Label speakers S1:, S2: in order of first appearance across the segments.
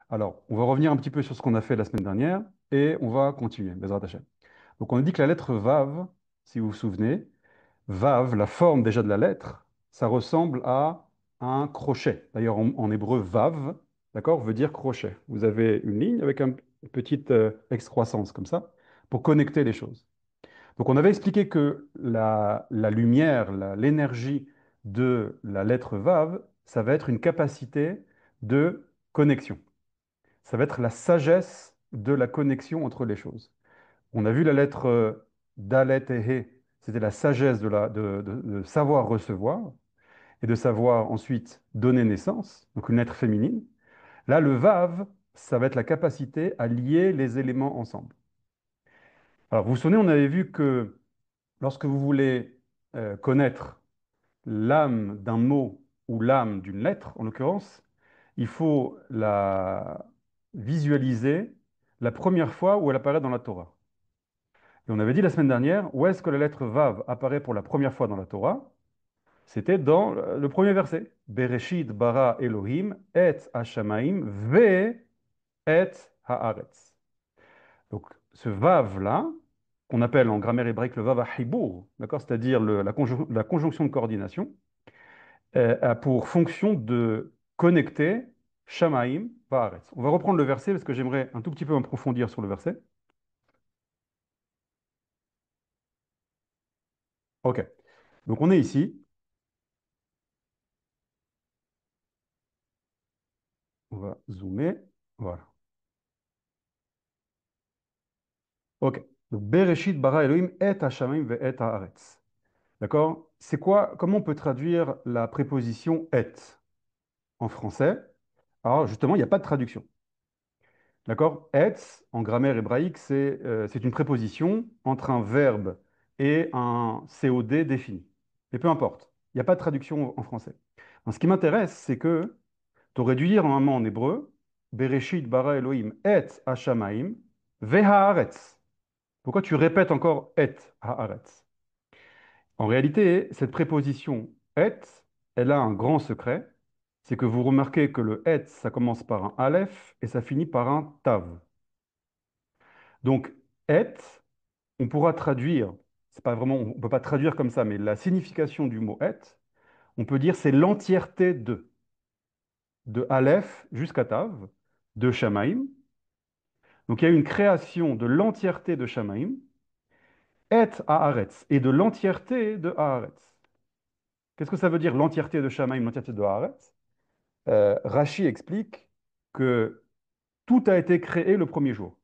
S1: Alors, on va revenir un petit peu sur ce qu'on a fait la semaine dernière et on va continuer, Bezrat Hashem. Donc, on a dit que la lettre Vav, si vous vous souvenez, Vav, la forme déjà de la lettre, ça ressemble à un crochet. D'ailleurs, en hébreu, Vav, d'accord, veut dire crochet. Vous avez une ligne avec une petite excroissance comme ça pour connecter les choses. Donc, on avait expliqué que la lumière, l'énergie de la lettre Vav, ça va être une capacité de connexion. Ça va être la sagesse de la connexion entre les choses. On a vu la lettre Dalet et He, c'était la sagesse de savoir recevoir et de savoir ensuite donner naissance, donc une lettre féminine. Là, le Vav, ça va être la capacité à lier les éléments ensemble. Alors, vous vous souvenez, on avait vu que lorsque vous voulez connaître l'âme d'un mot ou l'âme d'une lettre, en l'occurrence, il faut la visualiser la première fois où elle apparaît dans la Torah. Et on avait dit la semaine dernière, où est-ce que la lettre Vav apparaît pour la première fois dans la Torah? C'était dans le premier verset. Bereshit bara Elohim et Hashamaim ve et haaretz. Donc ce Vav-là, qu'on appelle en grammaire hébraïque le Vav HaHibur, d'accord? C'est-à-dire la conjonction de coordination, a pour fonction de connecter Shamaim Vaaretz. On va reprendre le verset parce que j'aimerais un tout petit peu approfondir sur le verset. Ok. Donc on est ici. On va zoomer. Voilà. Ok. Donc Bereshit bara Elohim et Hashamayim ve et haaretz. D'accord? C'est quoi? Comment on peut traduire la préposition et en français? Alors justement, il n'y a pas de traduction. D'accord? Et, en grammaire hébraïque, c'est une préposition entre un verbe et un COD défini. Mais peu importe, il n'y a pas de traduction en français. Donc, ce qui m'intéresse, c'est que tu aurais dû dire normalement en hébreu, Bereshit bara Elohim et Hashamaim vehaaretz. Pourquoi tu répètes encore et haaretz? En réalité, cette préposition et, elle a un grand secret. C'est que vous remarquez que le et, ça commence par un aleph et ça finit par un tav. Donc, et, on pourra traduire, c'est pas vraiment, on ne peut pas traduire comme ça, mais la signification du mot et, on peut dire c'est l'entièreté de Aleph jusqu'à Tav, de Shamaim. Donc il y a une création de l'entièreté de Shamaim, et Haaretz, et de l'entièreté de Haaretz. Qu'est-ce que ça veut dire l'entièreté de Shamaim, l'entièreté de Haaretz? Rashi explique que tout a été créé le premier jour.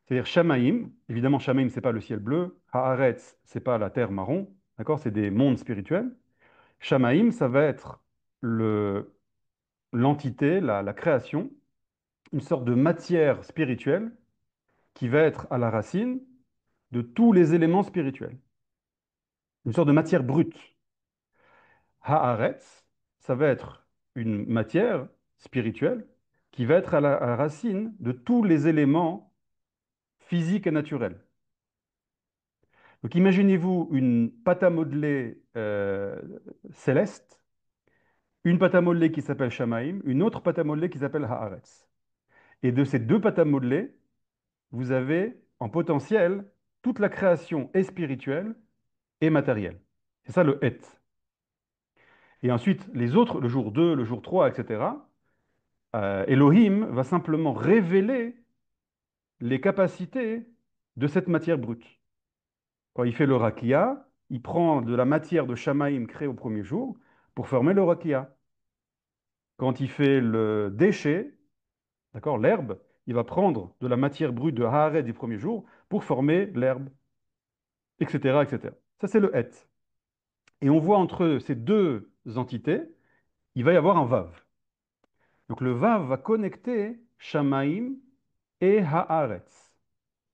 S1: C'est-à-dire Shamaim, évidemment Shamaim, c'est pas le ciel bleu, Haaretz, c'est pas la terre marron, d'accord? C'est des mondes spirituels. Shamaim, ça va être le, l'entité, la création, une sorte de matière spirituelle qui va être à la racine de tous les éléments spirituels. Une sorte de matière brute. Haaretz, ça va être une matière spirituelle qui va être à la racine de tous les éléments physiques et naturels. Donc imaginez-vous une pâte à modeler céleste, une pâte à modeler qui s'appelle Shamaim, une autre pâte à modeler qui s'appelle Haaretz. Et de ces deux pâtes à modeler, vous avez en potentiel toute la création est spirituelle et matérielle. C'est ça le et. Et ensuite, les autres, le jour 2, le jour 3, etc., Elohim va simplement révéler les capacités de cette matière brute. Quand il fait le rakia, il prend de la matière de Shamaïm créée au premier jour pour former le rakia. Quand il fait le déchet, d'accord, l'herbe, il va prendre de la matière brute de Haaret du premier jour pour former l'herbe, etc., etc. Ça, c'est le et. Et on voit entre ces deux entités, il va y avoir un vav. Donc le vav va connecter Shamaim et Haaretz.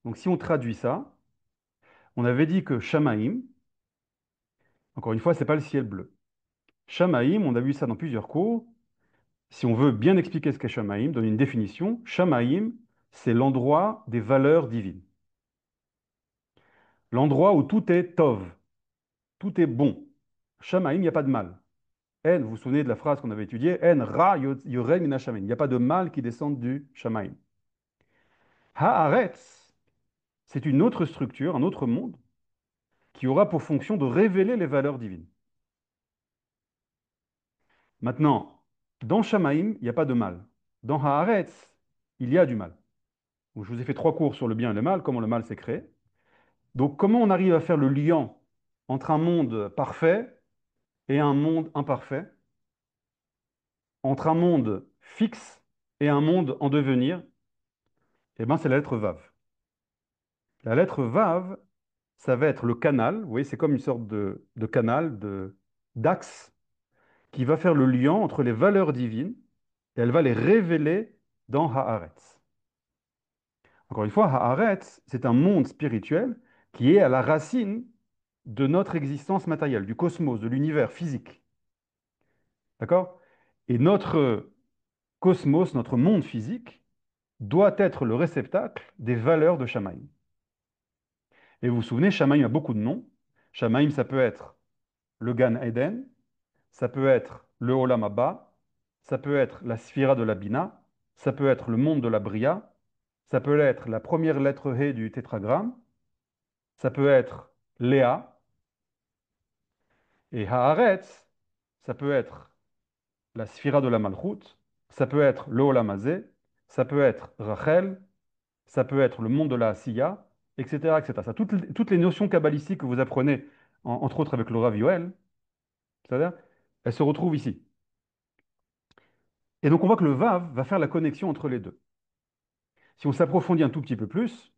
S1: Donc si on traduit ça, on avait dit que Shamaim, encore une fois, c'est pas le ciel bleu. Shamaim, on a vu ça dans plusieurs cours. Si on veut bien expliquer ce qu'est Shamaim, donner une définition, Shamaim, c'est l'endroit des valeurs divines. L'endroit où tout est tov, tout est bon. Shamaim, il n'y a pas de mal. En, vous vous souvenez de la phrase qu'on avait étudiée, En ra yored min hashamayim. Il n'y a pas de mal qui descend du Shamaim. Haaretz, c'est une autre structure, un autre monde, qui aura pour fonction de révéler les valeurs divines. Maintenant, dans Shamaim, il n'y a pas de mal. Dans Haaretz, il y a du mal. Donc, je vous ai fait 3 cours sur le bien et le mal, comment le mal s'est créé. Donc, comment on arrive à faire le lien entre un monde parfait et un monde imparfait, entre un monde fixe et un monde en devenir? Eh bien, c'est la lettre Vav. La lettre Vav, ça va être le canal, vous voyez, c'est comme une sorte de canal, d'axe, qui va faire le lien entre les valeurs divines et elle va les révéler dans Haaretz. Encore une fois, Haaretz, c'est un monde spirituel qui est à la racine de notre existence matérielle, du cosmos, de l'univers physique. D'accord? Et notre cosmos, notre monde physique, doit être le réceptacle des valeurs de Shamaïm. Et vous vous souvenez, Shamaïm a beaucoup de noms. Shamaïm, ça peut être le Gan Eden, ça peut être le Olam Abba, ça peut être la Sphira de la Bina, ça peut être le monde de la Bria, ça peut être la première lettre He du tétragramme, ça peut être Léa, et Haaretz, ça peut être la Sphira de la Malchut, ça peut être le Olam Hazé, ça peut être Rachel, ça peut être le monde de la Asiya, etc., etc. Ça, toutes les notions kabbalistiques que vous apprenez, entre autres avec le Rav Yoel, c'est-à-dire, elles se retrouvent ici. Et donc on voit que le Vav va faire la connexion entre les deux. Si on s'approfondit un tout petit peu plus,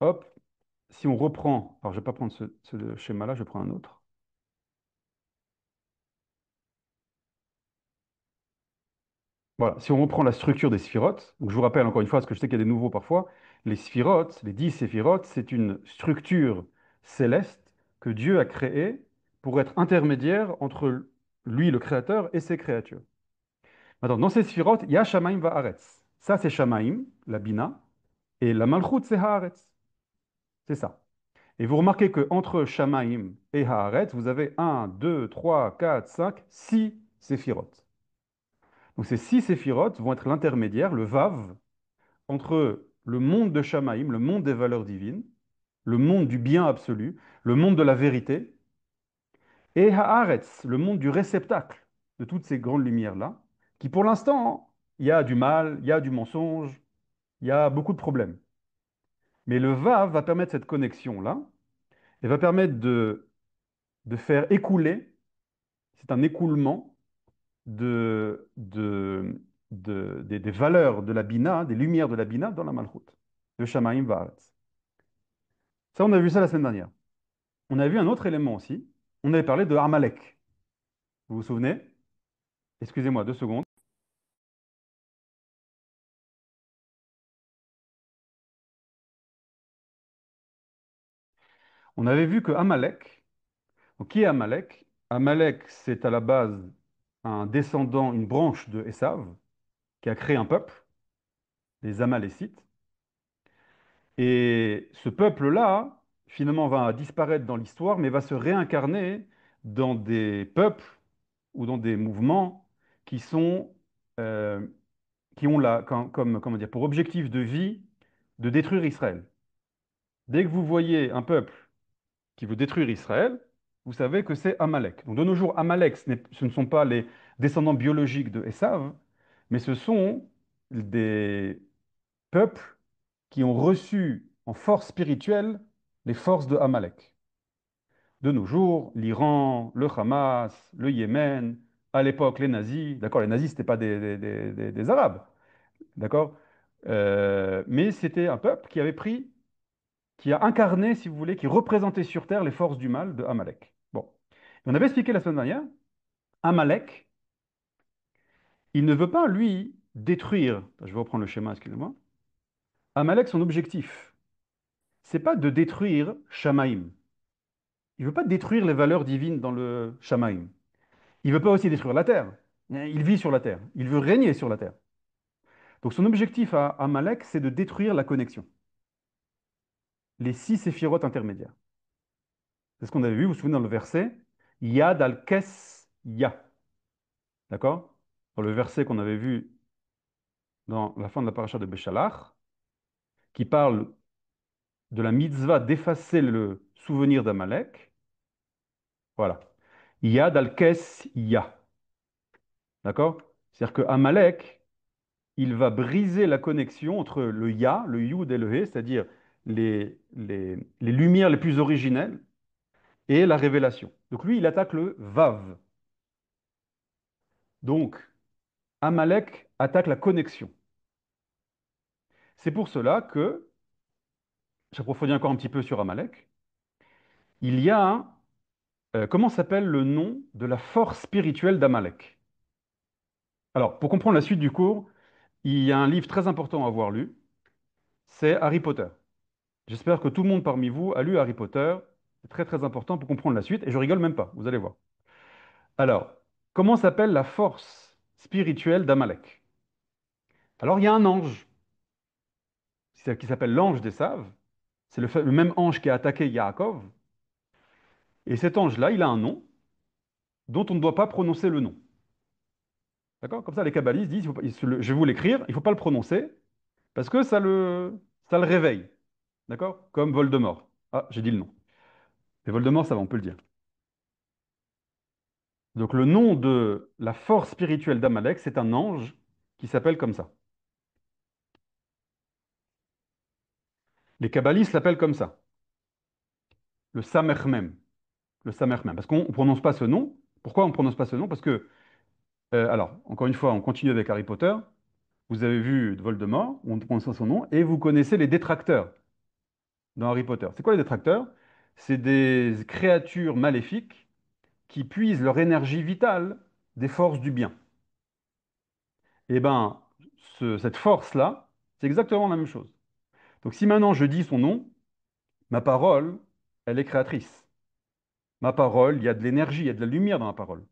S1: hop, si on reprend, alors je ne vais pas prendre ce schéma-là, je prends un autre. Voilà, si on reprend la structure des sphirotes, donc je vous rappelle encore une fois, parce que je sais qu'il y a des nouveaux parfois, les sphirotes, les 10 séphirotes, c'est une structure céleste que Dieu a créée pour être intermédiaire entre lui, le créateur, et ses créatures. Maintenant, dans ces sphirotes, il y a Shamaim Va'aretz. Ça, c'est Shamaim, la Bina, et la Malchut, c'est Haaretz. C'est ça. Et vous remarquez qu'entre Shamaim et Haaretz, vous avez 6 séphirotes. Donc ces 6 séphirotes vont être l'intermédiaire, le Vav, entre le monde de Shamaim, le monde des valeurs divines, le monde du bien absolu, le monde de la vérité, et Haaretz, le monde du réceptacle de toutes ces grandes lumières-là, qui pour l'instant, il y a du mal, il y a du mensonge, il y a beaucoup de problèmes. Mais le Vav va permettre cette connexion-là, et va permettre de faire écouler, c'est un écoulement des valeurs de la Bina, des lumières de la Bina dans la Malchut, de Shamaim Va'aretz. Ça, on a vu ça la semaine dernière. On a vu un autre élément aussi. On avait parlé de Amalek. Vous vous souvenez? Excusez-moi 2 secondes. On avait vu que Amalek, donc qui est Amalek? Amalek, c'est à la base un descendant, une branche de Esav, qui a créé un peuple, les Amalécites. Et ce peuple-là, finalement, va disparaître dans l'histoire, mais va se réincarner dans des peuples ou dans des mouvements qui sont, euh, qui ont comment dire, pour objectif de vie de détruire Israël. Dès que vous voyez un peuple qui veut détruire Israël, vous savez que c'est Amalek. Donc de nos jours, Amalek, ce ne sont pas les descendants biologiques de Esav, mais ce sont des peuples qui ont reçu en force spirituelle les forces de Amalek. De nos jours, l'Iran, le Hamas, le Yémen, à l'époque les nazis, d'accord, les nazis, ce n'étaient pas des Arabes, d'accord, mais c'était un peuple qui avait pris, qui a incarné, si vous voulez, qui représentait sur terre les forces du mal de Amalek. Bon, on avait expliqué la semaine dernière, Amalek, il ne veut pas, lui, détruire, je vais reprendre le schéma, excusez-moi, Amalek, son objectif, c'est pas de détruire Shamaïm. Il veut pas détruire les valeurs divines dans le Shamaïm. Il veut pas aussi détruire la terre. Il vit sur la terre. Il veut régner sur la terre. Donc son objectif à Amalek, c'est de détruire la connexion. Les 6 séphirotes intermédiaires. C'est ce qu'on avait vu, vous vous souvenez dans le verset. Yad al-Kes Ya. D'accord? Dans le verset qu'on avait vu dans la fin de la paracha de Béchalach, qui parle de la mitzvah d'effacer le souvenir d'Amalek. Voilà. Yad al-Kes Ya. D'accord? C'est-à-dire que Amalek, il va briser la connexion entre le Ya, le Yud et le He, c'est-à-dire les lumières les plus originelles, et la révélation. Donc lui, il attaque le Vav. Donc, Amalek attaque la connexion. C'est pour cela que, j'approfondis encore un petit peu sur Amalek, il y a comment s'appelle le nom de la force spirituelle d'Amalek? Alors, pour comprendre la suite du cours, il y a un livre très important à avoir lu, c'est Harry Potter. J'espère que tout le monde parmi vous a lu Harry Potter. C'est très très important pour comprendre la suite, et je rigole même pas, vous allez voir. Alors, comment s'appelle la force spirituelle d'Amalek? Alors, il y a un ange qui s'appelle l'ange des Saves. C'est le même ange qui a attaqué Yaakov. Et cet ange-là, il a un nom dont on ne doit pas prononcer le nom. D'accord? Comme ça, les kabbalistes disent, je vais vous l'écrire, il ne faut pas le prononcer, parce que ça le réveille. D'accord? Comme Voldemort. Ah, j'ai dit le nom. Mais Voldemort, ça va, on peut le dire. Donc le nom de la force spirituelle d'Amalek, c'est un ange qui s'appelle comme ça. Les kabbalistes l'appellent comme ça, le Samermem. Le Samermem. Parce qu'on ne prononce pas ce nom. Pourquoi on ne prononce pas ce nom? Parce que, alors, encore une fois, on continue avec Harry Potter. Vous avez vu Voldemort, on ne prononce pas son nom, et vous connaissez les détracteurs dans Harry Potter. C'est quoi les détracteurs? C'est des créatures maléfiques qui puisent leur énergie vitale des forces du bien. Eh bien, cette force-là, c'est exactement la même chose. Donc si maintenant je dis son nom, ma parole, elle est créatrice. Ma parole, il y a de l'énergie, il y a de la lumière dans ma parole.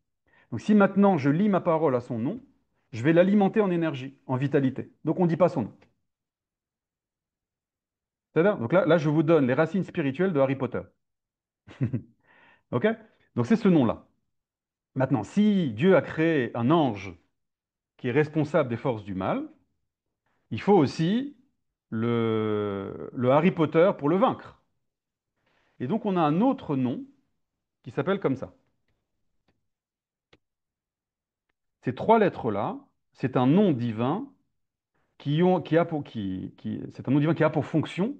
S1: Donc si maintenant je lis ma parole à son nom, je vais l'alimenter en énergie, en vitalité. Donc on ne dit pas son nom. C'est-à-dire, donc là, je vous donne les racines spirituelles de Harry Potter. OK? Donc c'est ce nom-là. Maintenant, si Dieu a créé un ange qui est responsable des forces du mal, il faut aussi le Harry Potter pour le vaincre. Et donc on a un autre nom qui s'appelle comme ça. Ces trois lettres-là, c'est un nom divin c'est un nom divin qui a pour fonction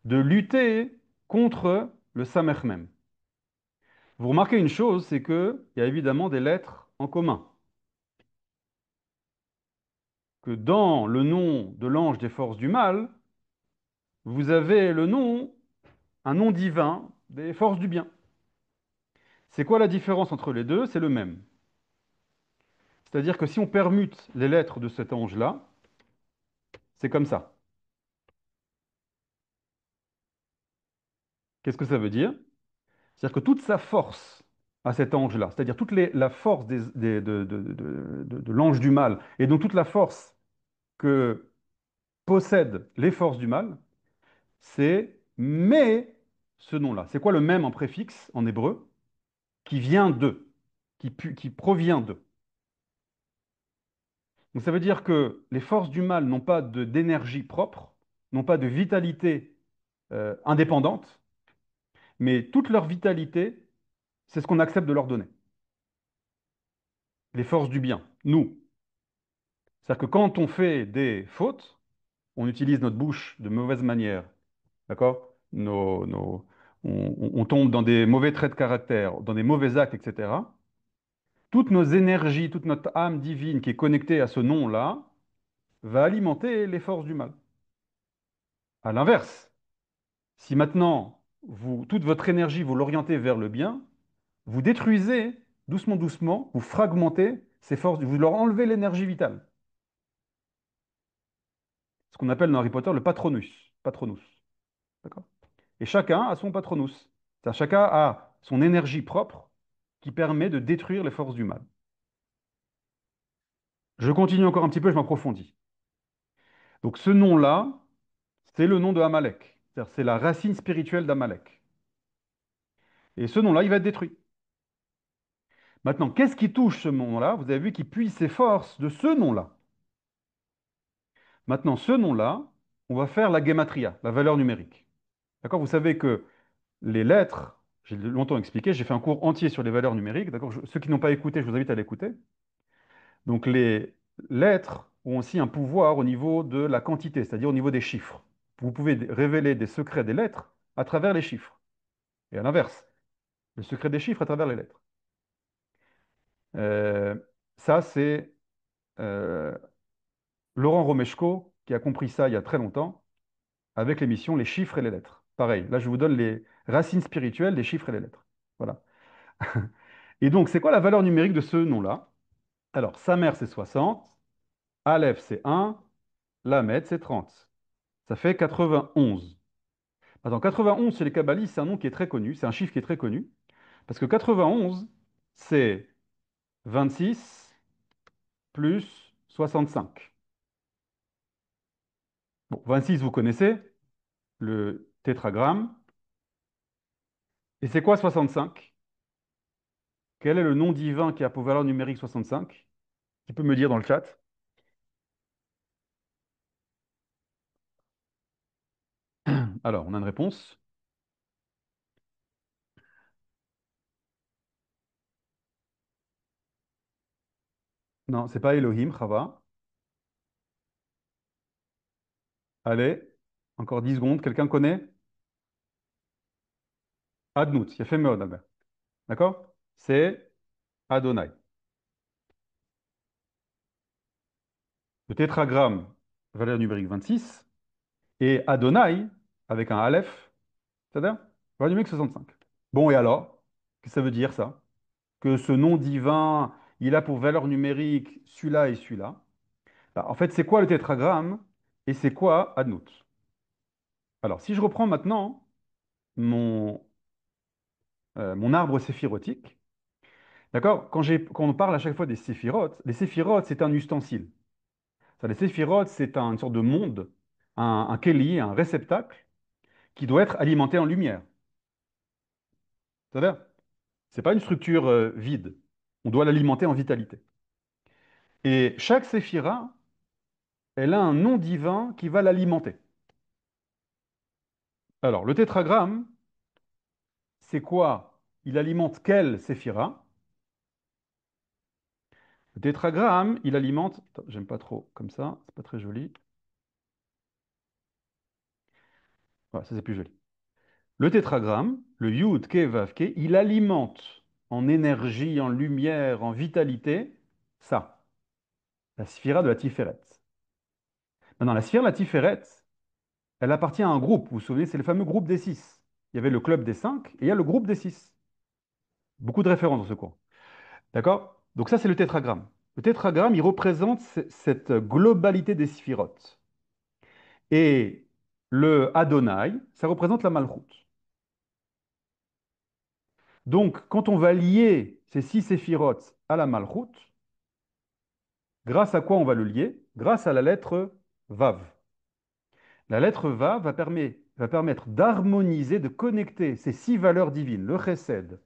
S1: de lutter contre le Samermem. Vous remarquez une chose, c'est qu'il y a évidemment des lettres en commun. Que dans le nom de l'ange des forces du mal, vous avez un nom divin des forces du bien. C'est quoi la différence entre les deux? C'est le même. C'est-à-dire que si on permute les lettres de cet ange-là, c'est comme ça. Qu'est-ce que ça veut dire? C'est-à-dire que toute sa force à cet ange-là, c'est-à-dire la force de l'ange du mal, et donc toute la force que possèdent les forces du mal, c'est mais ce nom-là. C'est quoi le même en préfixe en hébreu? Qui vient d'eux, qui provient d'eux. Donc ça veut dire que les forces du mal n'ont pas d'énergie propre, n'ont pas de vitalité indépendante, mais toute leur vitalité, c'est ce qu'on accepte de leur donner. Les forces du bien, nous. C'est-à-dire que quand on fait des fautes, on utilise notre bouche de mauvaise manière, d'accord? On tombe dans des mauvais traits de caractère, dans des mauvais actes, etc. Toutes nos énergies, toute notre âme divine qui est connectée à ce nom-là, va alimenter les forces du mal. À l'inverse, si maintenant, toute votre énergie, vous l'orientez vers le bien, vous détruisez doucement, doucement, vous fragmentez ces forces, vous leur enlevez l'énergie vitale. Ce qu'on appelle dans Harry Potter le patronus. Patronus. D'accord? Et chacun a son patronus. C'est-à-dire chacun a son énergie propre qui permet de détruire les forces du mal. Je continue encore un petit peu, je m'approfondis. Donc ce nom-là, c'est le nom de Amalek. C'est-à-dire c'est la racine spirituelle d'Amalek. Et ce nom-là, il va être détruit. Maintenant, qu'est-ce qui touche ce nom-là? Vous avez vu qu'il puise ses forces de ce nom-là. Maintenant, ce nom-là, on va faire la gematria, la valeur numérique. D'accord? Vous savez que les lettres, j'ai longtemps expliqué, j'ai fait un cours entier sur les valeurs numériques. D'accord? Ceux qui n'ont pas écouté, je vous invite à l'écouter. Donc, les lettres ont aussi un pouvoir au niveau de la quantité, c'est-à-dire au niveau des chiffres. Vous pouvez révéler des secrets des lettres à travers les chiffres. Et à l'inverse, le secret des chiffres à travers les lettres. Euh, Ça, c'est euh, Laurent Romeshko qui a compris ça il y a très longtemps avec l'émission Les chiffres et les lettres. Pareil, là, je vous donne les racines spirituelles des chiffres et les lettres. Voilà. Et donc, c'est quoi la valeur numérique de ce nom-là? Alors, Samer, c'est 60, Aleph, c'est 1, Lamed, c'est 30. Ça fait 91. Attends, 91 chez les kabbalistes, c'est un nom qui est très connu, c'est un chiffre qui est très connu, parce que 91, c'est 26 plus 65. Bon, 26, vous connaissez, le tétragramme. Et c'est quoi 65? Quel est le nom divin qui a pour valeur numérique 65? Qui peut me dire dans le chat? Alors, on a une réponse. Non, c'est pas Elohim, Chava. Allez, encore 10 secondes. Quelqu'un connaît? Adnout, il a fait Meod, Albert. D'accord? C'est Adonai. Le tétragramme, valeur numérique 26. Et Adonai, avec un Aleph, c'est-à-dire valeur numérique 65. Bon, et alors? Qu'est-ce que ça veut dire, ça? Que ce nom divin, il a pour valeur numérique celui-là et celui-là. Bah, en fait, c'est quoi le tétragramme et c'est quoi Adnout? Alors, si je reprends maintenant mon, mon arbre séphirotique, d'accord? Quand on parle à chaque fois des séphirotes, les séphirotes, c'est un ustensile. Ça, les séphirotes, c'est une sorte de monde, un kéli, un réceptacle qui doit être alimenté en lumière. C'est-à-dire, c'est pas une structure vide. On doit l'alimenter en vitalité. Et chaque séphira, elle a un nom divin qui va l'alimenter. Alors, le tétragramme, c'est quoi? Il alimente quelle séphira? Le tétragramme, il alimente. Attends, j'aime pas trop comme ça, c'est pas très joli. Voilà, ça c'est plus joli. Le tétragramme, le Yud, Ke, Vav, Ke, il alimente en énergie, en lumière, en vitalité, ça, la sphira de la Tiferet. Maintenant, la sphère de la Tiferet, elle appartient à un groupe. Vous vous souvenez, c'est le fameux groupe des six. Il y avait le club des cinq et il y a le groupe des six. Beaucoup de références dans ce cours. D'accord? Donc ça, c'est le tétragramme. Le tétragramme, il représente cette globalité des sphirotes. Et le Adonai, ça représente la Malchoute. Donc, quand on va lier ces six séphirotes à la Malchoute, grâce à quoi on va le lier? Grâce à la lettre Vav. La lettre Vav va permettre d'harmoniser, de connecter ces six valeurs divines, le Chesed,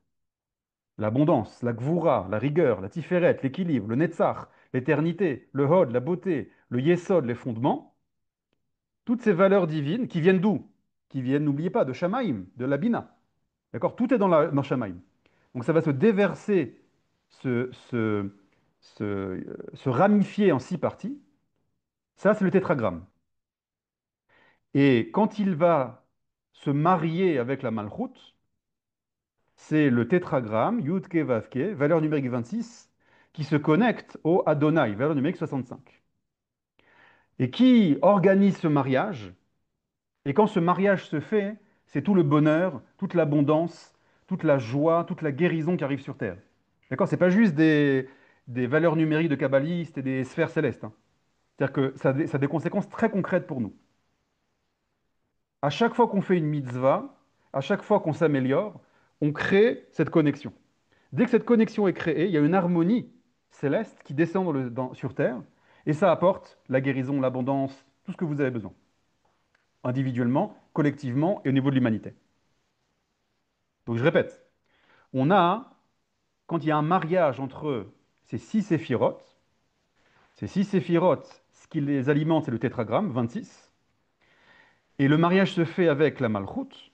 S1: l'abondance, la Gvura, la rigueur, la Tiferet, l'équilibre, le Netzach, l'éternité, le Hod, la beauté, le Yesod, les fondements, toutes ces valeurs divines qui viennent d'où? Qui viennent, n'oubliez pas, de Shamaïm, de la Bina. D'accord? Tout est dans Shamaïm. Donc ça va se déverser, se ramifier en six parties. Ça, c'est le tétragramme. Et quand il va se marier avec la Malchoute, c'est le tétragramme, Yud-Ke Vav-Ke, valeur numérique 26, qui se connecte au Adonai, valeur numérique 65. Et qui organise ce mariage? Et quand ce mariage se fait, c'est tout le bonheur, toute l'abondance, toute la joie, toute la guérison qui arrive sur Terre. D'accord? C'est pas juste des valeurs numériques de kabbalistes et des sphères célestes, hein. C'est-à-dire que ça a des conséquences très concrètes pour nous. À chaque fois qu'on fait une mitzvah, à chaque fois qu'on s'améliore, on crée cette connexion. Dès que cette connexion est créée, il y a une harmonie céleste qui descend sur Terre, et ça apporte la guérison, l'abondance, tout ce que vous avez besoin, individuellement, collectivement et au niveau de l'humanité. Donc je répète, on a, quand il y a un mariage entre ces six séphirotes, ces six séphirotes, ce qui les alimente, c'est le tétragramme, 26, et le mariage se fait avec la Malchut,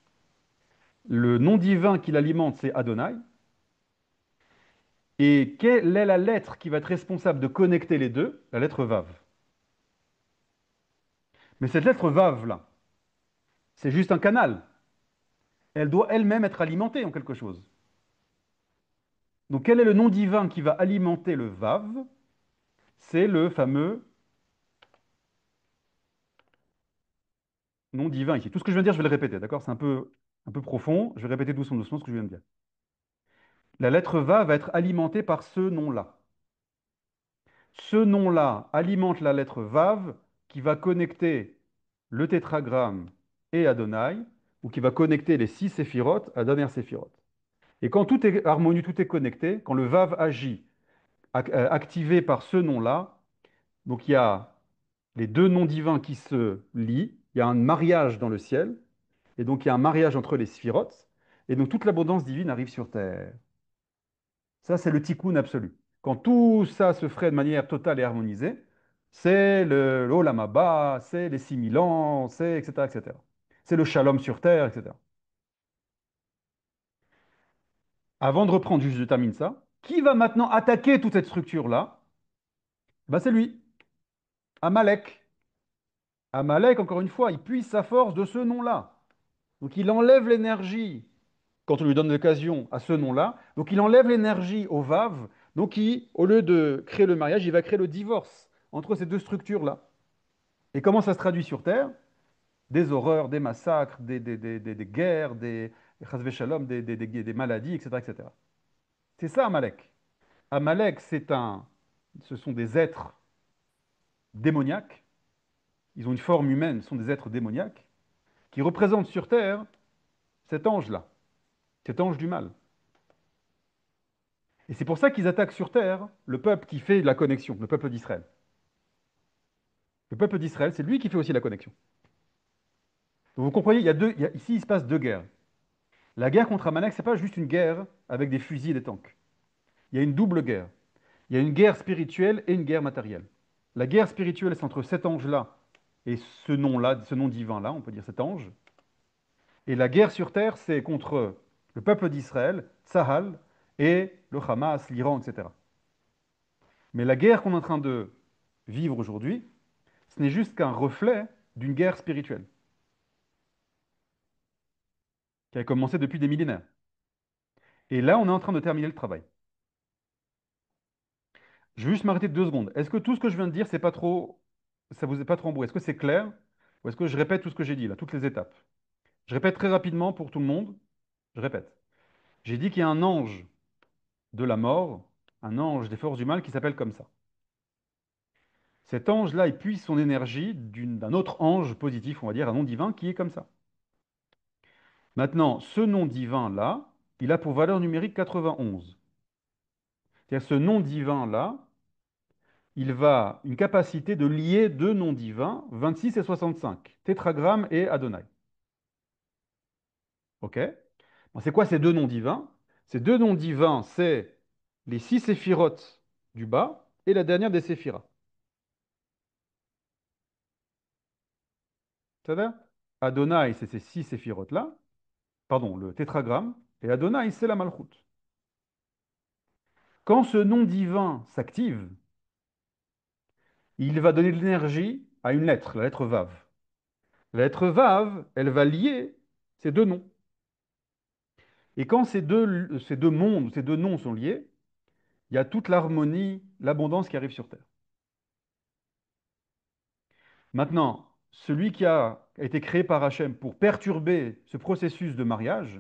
S1: le nom divin qui l'alimente, c'est Adonai, et quelle est la lettre qui va être responsable de connecter les deux? La lettre Vav. Mais cette lettre Vav, là, c'est juste un canal. Elle doit elle-même être alimentée en quelque chose. Donc quel est le nom divin qui va alimenter le Vav? C'est le fameux nom divin ici. Tout ce que je viens de dire, je vais le répéter, d'accord? C'est un peu profond. Je vais répéter doucement, doucement ce que je viens de dire. La lettre Vav va être alimentée par ce nom-là. Ce nom-là alimente la lettre Vav qui va connecter le tétragramme et Adonai, ou qui va connecter les six séphirotes à la dernière séphirote. Et quand tout est harmonieux, tout est connecté, quand le Vav agit, activé par ce nom-là, donc il y a les deux noms divins qui se lient, il y a un mariage dans le ciel, et donc il y a un mariage entre les sphirotes, et donc toute l'abondance divine arrive sur terre. Ça, c'est le tikkun absolu. Quand tout ça se ferait de manière totale et harmonisée, c'est l'Olam Haba, c'est les 6000 ans, c'est etc., etc. C'est le shalom sur terre, etc. Avant de reprendre, juste je termine ça. Qui va maintenant attaquer toute cette structure-là? Ben, c'est lui, Amalek. Amalek, encore une fois, il puise sa force de ce nom-là. Donc il enlève l'énergie quand on lui donne l'occasion à ce nom-là. Donc il enlève l'énergie au Vav. Donc au lieu de créer le mariage, il va créer le divorce entre ces deux structures-là. Et comment ça se traduit sur Terre? Des horreurs, des massacres, des guerres, chas shalom, des maladies, etc., etc. C'est ça Amalek. Amalek, ce sont des êtres démoniaques. Ils ont une forme humaine, ce sont des êtres démoniaques qui représentent sur Terre cet ange-là, cet ange du mal. Et c'est pour ça qu'ils attaquent sur terre le peuple qui fait la connexion, le peuple d'Israël. Le peuple d'Israël, c'est lui qui fait aussi la connexion. Donc vous comprenez, ici il se passe deux guerres. La guerre contre Amalek, ce n'est pas juste une guerre avec des fusils et des tanks. Il y a une double guerre. Il y a une guerre spirituelle et une guerre matérielle. La guerre spirituelle, c'est entre cet ange-là et ce nom-là, ce nom divin-là, on peut dire cet ange. Et la guerre sur terre, c'est contre le peuple d'Israël, Tsahal, et le Hamas, l'Iran, etc. Mais la guerre qu'on est en train de vivre aujourd'hui, ce n'est juste qu'un reflet d'une guerre spirituelle qui a commencé depuis des millénaires. Et là, on est en train de terminer le travail. Je vais juste m'arrêter 2 secondes. Est-ce que tout ce que je viens de dire, c'est pas trop, ça vous est pas trop embrouillé? Est-ce que c'est clair? Ou est-ce que je répète tout ce que j'ai dit là, toutes les étapes? Je répète très rapidement pour tout le monde. Je répète. J'ai dit qu'il y a un ange de la mort, un ange des forces du mal qui s'appelle comme ça. Cet ange-là, il puise son énergie d'un autre ange positif, on va dire, un nom divin qui est comme ça. Maintenant, ce nom divin-là, il a pour valeur numérique 91. C'est-à-dire ce nom divin-là, il va une capacité de lier deux noms divins, 26 et 65, tétragramme et Adonai. OK? Bon, c'est quoi ces deux noms divins? Ces deux noms divins, c'est les six séphirotes du bas et la dernière des séphiras. C'est-à-dire, Adonai, c'est ces six séphirotes-là, pardon, le tétragramme, et Adonai, c'est la malchoute. Quand ce nom divin s'active, il va donner de l'énergie à une lettre, la lettre Vav. La lettre Vav, elle va lier ces deux noms. Et quand ces deux mondes, ces deux noms sont liés, il y a toute l'harmonie, l'abondance qui arrive sur Terre. Maintenant, celui qui a été créé par Hachem pour perturber ce processus de mariage,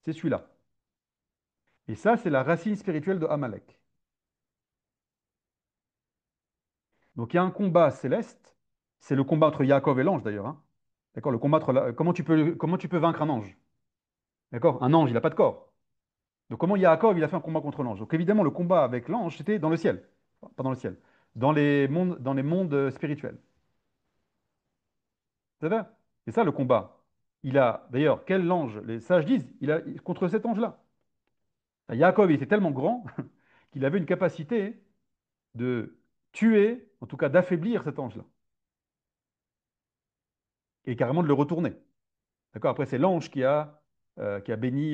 S1: c'est celui-là. Et ça, c'est la racine spirituelle de Amalek. Donc il y a un combat céleste, c'est le combat entre Yaakov et l'ange d'ailleurs, hein. D'accord, le combat comment tu peux vaincre un ange? D'accord? Un ange, il n'a pas de corps. Donc comment Yaakov, il a fait un combat contre l'ange? Donc évidemment, le combat avec l'ange, c'était dans le ciel. Enfin, pas dans le ciel. Dans les mondes spirituels. C'est vrai? C'est ça le combat. D'ailleurs, quel ange? Les sages disent, contre cet ange-là. Yaakov il était tellement grand qu'il avait une capacité de tuer, en tout cas d'affaiblir cet ange-là, et carrément de le retourner. D'accord? Après, c'est l'ange qui a béni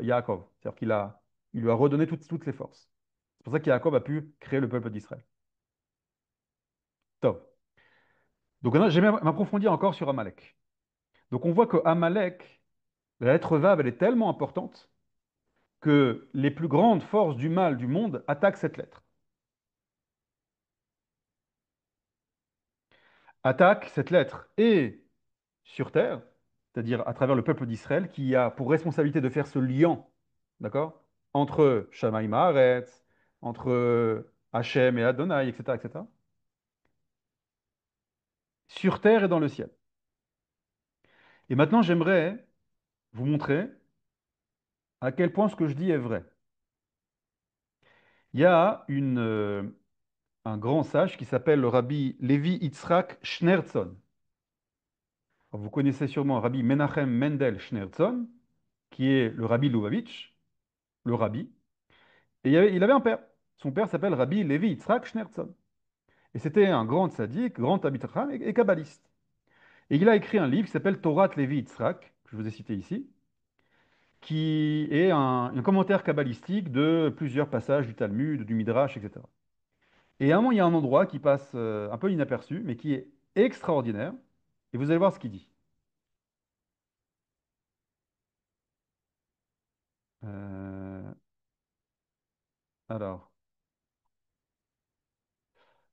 S1: Yaakov. C'est-à-dire il lui a redonné toutes les forces. C'est pour ça que Yaakov a pu créer le peuple d'Israël. Top. Donc maintenant, j'aimerais m'approfondir encore sur Amalek. Donc on voit que Amalek, la lettre Vav, elle est tellement importante que les plus grandes forces du mal du monde attaquent cette lettre. Attaquent cette lettre et sur terre, c'est-à-dire à travers le peuple d'Israël, qui a pour responsabilité de faire ce lien, d'accord, entre Shammai et Maaretz, entre Hachem et Adonai, etc., etc., sur terre et dans le ciel. Et maintenant, j'aimerais vous montrer à quel point ce que je dis est vrai. Il y a un grand sage qui s'appelle le rabbi Levi Yitzhak Schneerson. Vous connaissez sûrement Rabbi Menachem Mendel Schneerson, qui est le rabbi Lubavitch, le rabbi. Et il avait un père. Son père s'appelle Rabbi Levi Yitzhak Schneerson. Et c'était un grand tzaddik, grand Talmid Chacham et kabbaliste. Et il a écrit un livre qui s'appelle Torah Levi Yitzhak, que je vous ai cité ici, qui est un commentaire kabbalistique de plusieurs passages du Talmud, du Midrash, etc. Et à un moment, il y a un endroit qui passe un peu inaperçu, mais qui est extraordinaire. Et vous allez voir ce qu'il dit. Euh, alors,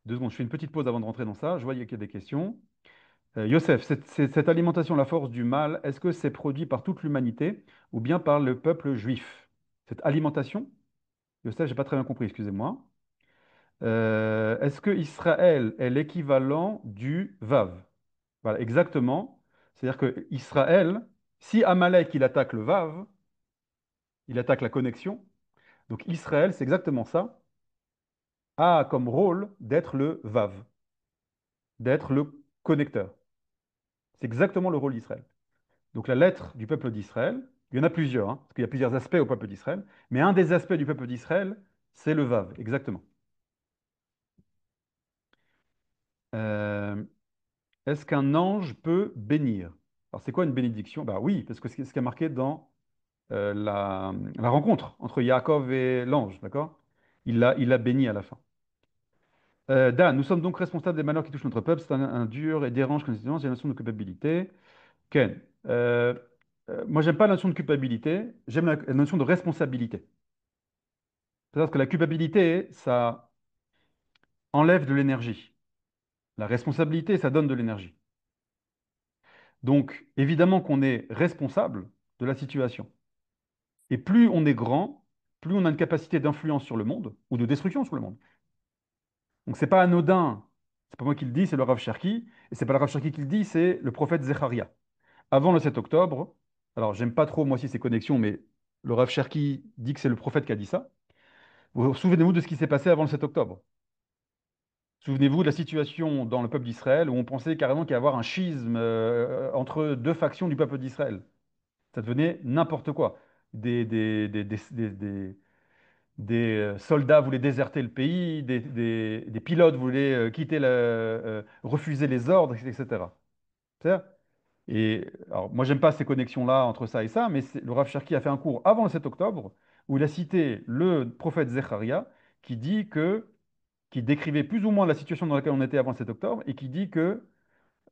S1: 2 secondes, je fais une petite pause avant de rentrer dans ça. Je vois qu'il y a des questions. Youssef, cette alimentation, la force du mal, est-ce que c'est produit par toute l'humanité ou bien par le peuple juif? Cette alimentation, Youssef, j'ai pas très bien compris, excusez-moi. Est-ce que Israël est l'équivalent du Vav? Voilà, exactement. C'est-à-dire que Israël, si Amalek il attaque le Vav, il attaque la connexion. Donc Israël, c'est exactement ça, a comme rôle d'être le Vav, d'être le connecteur. C'est exactement le rôle d'Israël. Donc la lettre du peuple d'Israël, il y en a plusieurs, hein, parce qu'il y a plusieurs aspects au peuple d'Israël, mais un des aspects du peuple d'Israël, c'est le Vav, exactement. Euh, Est-ce qu'un ange peut bénir? Alors c'est quoi une bénédiction? Bah oui, parce que c'est ce qui est marqué dans la rencontre entre Yaakov et l'ange, d'accord? Il l'a béni à la fin. Dan, nous sommes donc responsables des malheurs qui touchent notre peuple. C'est un dur et dérange coïncidence. J'ai la notion de culpabilité. Ken, moi, j'aime pas la notion de culpabilité. J'aime la notion de responsabilité. C'est-à-dire que la culpabilité, ça enlève de l'énergie. La responsabilité, ça donne de l'énergie. Donc, évidemment qu'on est responsable de la situation. Et plus on est grand, plus on a une capacité d'influence sur le monde ou de destruction sur le monde. Donc c'est pas anodin. C'est pas moi qui le dis, c'est le Rav Cherki. Et c'est pas le Rav Cherki qui le dit, c'est le prophète Zecharia. Avant le 7 octobre, alors j'aime pas trop moi aussi ces connexions, mais le Rav Cherki dit que c'est le prophète qui a dit ça. Vous souvenez-vous de ce qui s'est passé avant le 7 octobre? Souvenez-vous de la situation dans le peuple d'Israël où on pensait carrément qu'il y allait avoir un schisme entre deux factions du peuple d'Israël. Ça devenait n'importe quoi. Des soldats voulaient déserter le pays, des pilotes voulaient refuser les ordres, etc. C'est-à-dire. Et alors, moi, j'aime pas ces connexions-là entre ça et ça, mais le Rav Cherki a fait un cours avant le 7 octobre où il a cité le prophète Zecharia qui dit qui décrivait plus ou moins la situation dans laquelle on était avant le 7 octobre et qui dit que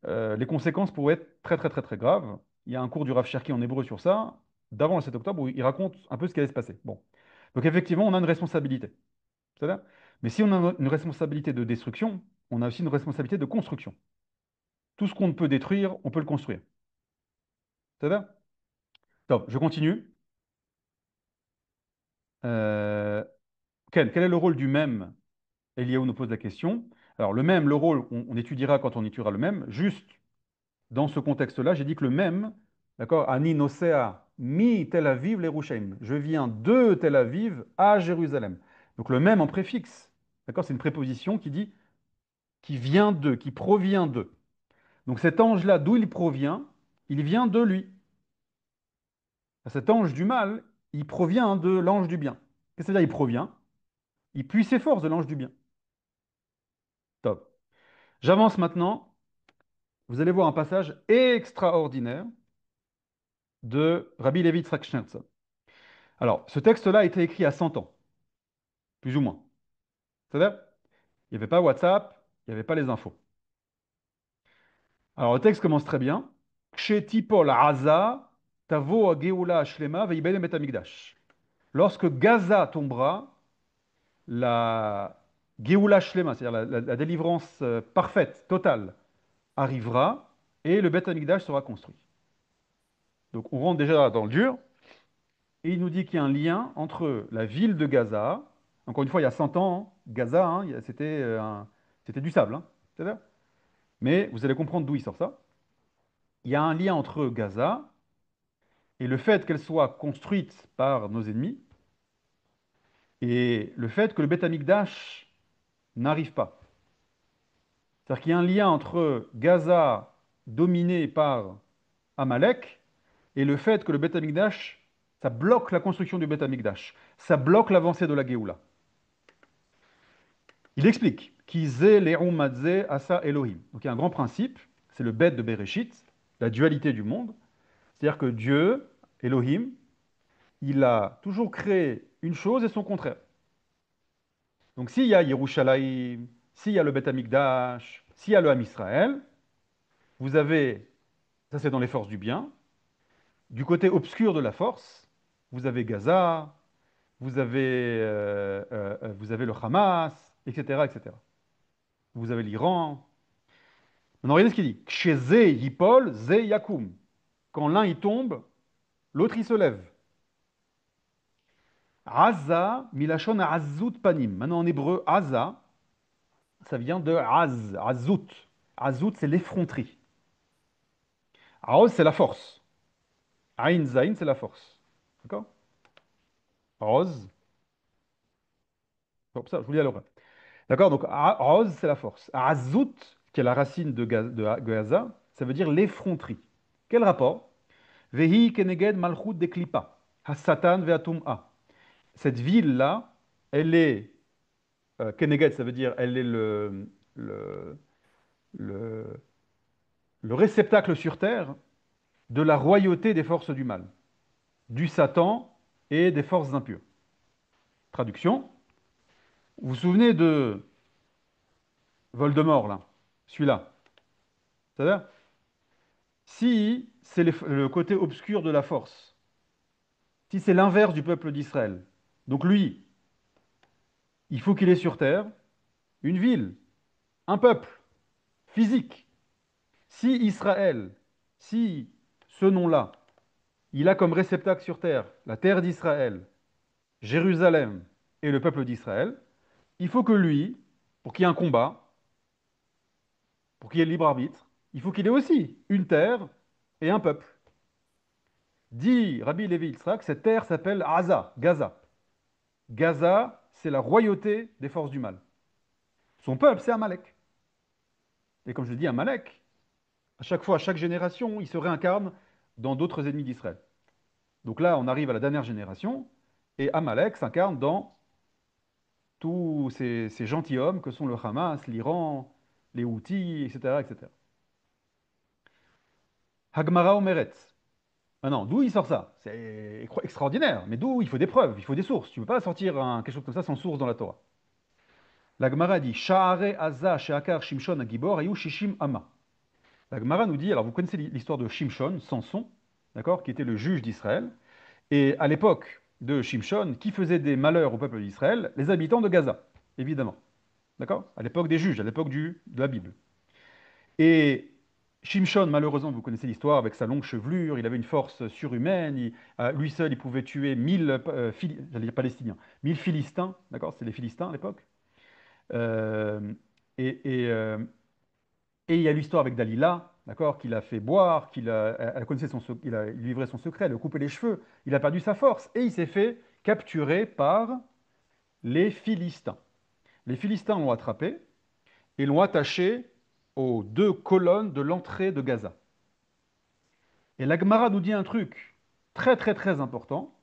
S1: les conséquences pourraient être très, très, très, très graves. Il y a un cours du Rav Cherki en hébreu sur ça, d'avant le 7 octobre, où il raconte un peu ce qui allait se passer. Bon. Donc, effectivement, on a une responsabilité. C'est-à-dire. Mais si on a une responsabilité de destruction, on a aussi une responsabilité de construction. Tout ce qu'on peut détruire, on peut le construire. C'est-à-dire. Donc, je continue. Euh, quel est le rôle du même? Eliaou nous pose la question. Alors, le même, le rôle, on étudiera quand on étudiera le même. Juste dans ce contexte-là, j'ai dit que le même, d'accord, Ani nosea mi Tel Aviv l'Erushalayim. Je viens de Tel Aviv à Jérusalem. Donc, le même en préfixe, d'accord, c'est une préposition qui dit qui vient de, qui provient de. Donc, cet ange-là, d'où il provient? Il vient de lui. Cet ange du mal, il provient de l'ange du bien. Qu'est-ce que ça veut dire il provient? Il puise ses forces de l'ange du bien. Top. J'avance maintenant. Vous allez voir un passage extraordinaire de Rabbi Levi Yitzhak Schneerson. Alors, ce texte-là a été écrit à 100 ans, plus ou moins. C'est-à-dire, il n'y avait pas WhatsApp, il n'y avait pas les infos. Alors, le texte commence très bien. Kshetipol Aza, tavo geoula shlema veibedem et amigdash. Lorsque Gaza tombera, la geoula shlema, c'est-à-dire la délivrance parfaite, totale, arrivera et le Beth Amikdash sera construit. Donc, on rentre déjà dans le dur. Et il nous dit qu'il y a un lien entre la ville de Gaza, encore une fois, il y a 100 ans, hein, Gaza, hein, c'était du sable, hein, c'est-à-dire. Mais vous allez comprendre d'où il sort ça. Il y a un lien entre Gaza et le fait qu'elle soit construite par nos ennemis et le fait que le Beth Amikdash n'arrive pas. C'est-à-dire qu'il y a un lien entre Gaza dominé par Amalek et le fait que le Beth Amikdash, ça bloque la construction du Beth Amikdash, ça bloque l'avancée de la Géoula. Il explique Kizé le'umadze asa Elohim. Donc il y a un grand principe, c'est le bête de Bereshit, la dualité du monde. C'est-à-dire que Dieu, Elohim, il a toujours créé une chose et son contraire. Donc s'il y a Yerushalayim, s'il y a le Beth Amikdash, s'il y a le Ham Israël, vous avez, ça c'est dans les forces du bien, du côté obscur de la force, vous avez Gaza, vous avez le Hamas, etc., etc. Vous avez l'Iran. Maintenant, regardez ce qu'il dit. Chez Zé Yipol, Zé Yakum. Quand l'un y tombe, l'autre il se lève. Aza, milachon azut panim. Maintenant en hébreu, Aza, ça vient de Azut. Azut, c'est l'effronterie. Aoz, c'est la force. Ain Zain, c'est la force. D'accord? Oz, comme ça, je vous lis à l'oral. D'accord? Donc Oz, c'est la force. Azut, qui est la racine de Gaza, ça veut dire l'effronterie. Quel rapport? Vehi keneged malchut de klipa. Hasatan ve'atum'a. Cette ville-là, elle est Keneged, ça veut dire elle est le, le, le réceptacle sur terre de la royauté des forces du mal, du Satan et des forces impures. Traduction, vous vous souvenez de Voldemort, là, celui-là. C'est-à-dire, si c'est le côté obscur de la force, si c'est l'inverse du peuple d'Israël, donc lui, il faut qu'il ait sur terre une ville, un peuple physique. Si Israël, si ce nom-là, il a comme réceptacle sur terre la terre d'Israël, Jérusalem et le peuple d'Israël, il faut que lui, pour qu'il y ait un combat, pour qu'il y ait le libre arbitre, il faut qu'il ait aussi une terre et un peuple. Dit Rabbi Levi Yitzhak, cette terre s'appelle Gaza. Gaza, c'est la royauté des forces du mal. Son peuple, c'est Amalek. Et comme je le dis, Amalek, à chaque fois, à chaque génération, il se réincarne dans d'autres ennemis d'Israël. Donc là, on arrive à la dernière génération, et Amalek s'incarne dans tous ces gentilshommes que sont le Hamas, l'Iran, les Houthis, etc., etc. Hagmara Omeret. Ah non, d'où il sort ça? C'est extraordinaire, mais d'où il faut des preuves, il faut des sources. Tu ne peux pas sortir quelque chose comme ça sans source dans la Torah. La Gemara dit Sha'are Aza She'akar Shimshon Agibor Ayu Shishim Ama. La Gemara nous dit, alors vous connaissez l'histoire de Shimshon, Samson, d'accord, qui était le juge d'Israël. Et à l'époque de Shimshon, qui faisait des malheurs au peuple d'Israël? Les habitants de Gaza, évidemment. D'accord? À l'époque des juges, à l'époque de la Bible. Et Shimshon, malheureusement, vous connaissez l'histoire, avec sa longue chevelure, il avait une force surhumaine, lui seul, il pouvait tuer 1000, j'allais dire Palestiniens, 1000 Philistins, d'accord? C'était les Philistins à l'époque. Euh, et, et, euh, et il y a l'histoire avec Dalila, d'accord, qu'il a fait boire, elle connaissait il a livré son secret, elle a coupé les cheveux, il a perdu sa force, et il s'est fait capturer par les Philistins. Les Philistins l'ont attrapé et l'ont attaché aux deux colonnes de l'entrée de Gaza. Et la Gemara nous dit un truc très très très important,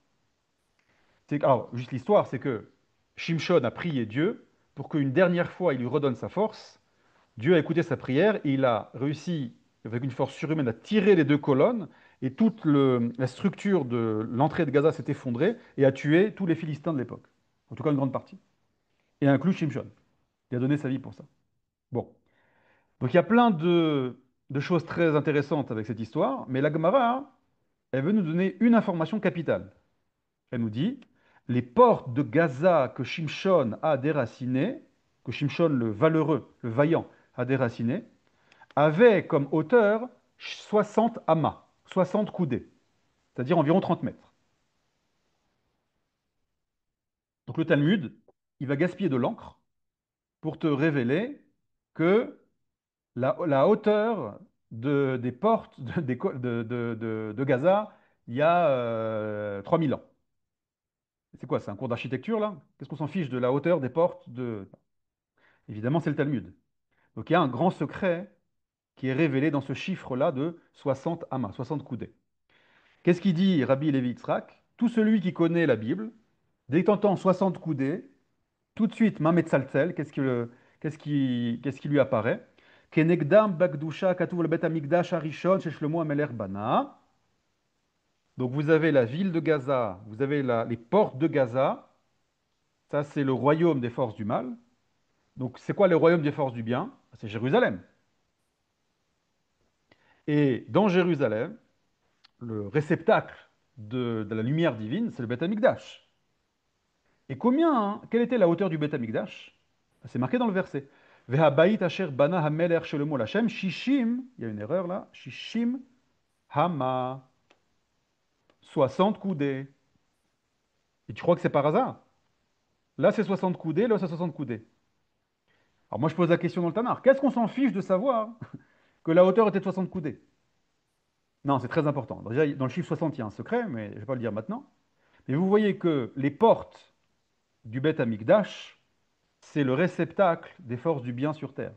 S1: Alors, juste l'histoire, c'est que Shimshon a prié Dieu pour qu'une dernière fois, il lui redonne sa force. Dieu a écouté sa prière et il a réussi, avec une force surhumaine, à tirer les deux colonnes et toute la structure de l'entrée de Gaza s'est effondrée et a tué tous les Philistins de l'époque. En tout cas, une grande partie. Et inclus Shimshon. Il a donné sa vie pour ça. Bon. Donc il y a plein de choses très intéressantes avec cette histoire, mais la Gemara, elle veut nous donner une information capitale. Elle nous dit, les portes de Gaza que Shimshon a déracinées, que Shimshon le valeureux, le vaillant, a déracinées, avaient comme hauteur 60 amas, 60 coudées, c'est-à-dire environ 30 mètres. Donc le Talmud, il va gaspiller de l'encre pour te révéler que la hauteur des portes de Gaza, il y a 3000 ans. C'est quoi? C'est un cours d'architecture, là? Qu'est-ce qu'on s'en fiche de la hauteur des portes de... Évidemment, c'est le Talmud. Donc il y a un grand secret qui est révélé dans ce chiffre-là de 60 amas, 60 coudées. Qu'est-ce qu'il dit Rabbi Levi Yitzhak? Tout celui qui connaît la Bible, dès que tu entends 60 coudées, tout de suite, Mamet Salzel, qu'est-ce qui lui apparaît? Kenegdam Bagdusha Katuv le Bet Amikdash Harishon chez Shlomo Ameler Bana. Donc vous avez la ville de Gaza, vous avez les portes de Gaza, ça c'est le royaume des forces du mal. Donc c'est quoi le royaume des forces du bien? C'est Jérusalem. Et dans Jérusalem, le réceptacle de la lumière divine, c'est le Beth Amikdash. Et quelle était la hauteur du Beth Amikdash? C'est marqué dans le verset. Vehabayit asher bana hameler shelemo lachem, shishim, il y a une erreur là, shishim hama, 60 coudées. Et tu crois que c'est par hasard? Là c'est 60 coudées, là c'est 60 coudées. Alors moi je pose la question dans le Tanakh, qu'est-ce qu'on s'en fiche de savoir que la hauteur était de 60 coudées? Non, c'est très important. Déjà, dans le chiffre 60, il y a un secret, mais je ne vais pas le dire maintenant. Mais vous voyez que les portes du Beth Amikdash, c'est le réceptacle des forces du bien sur terre.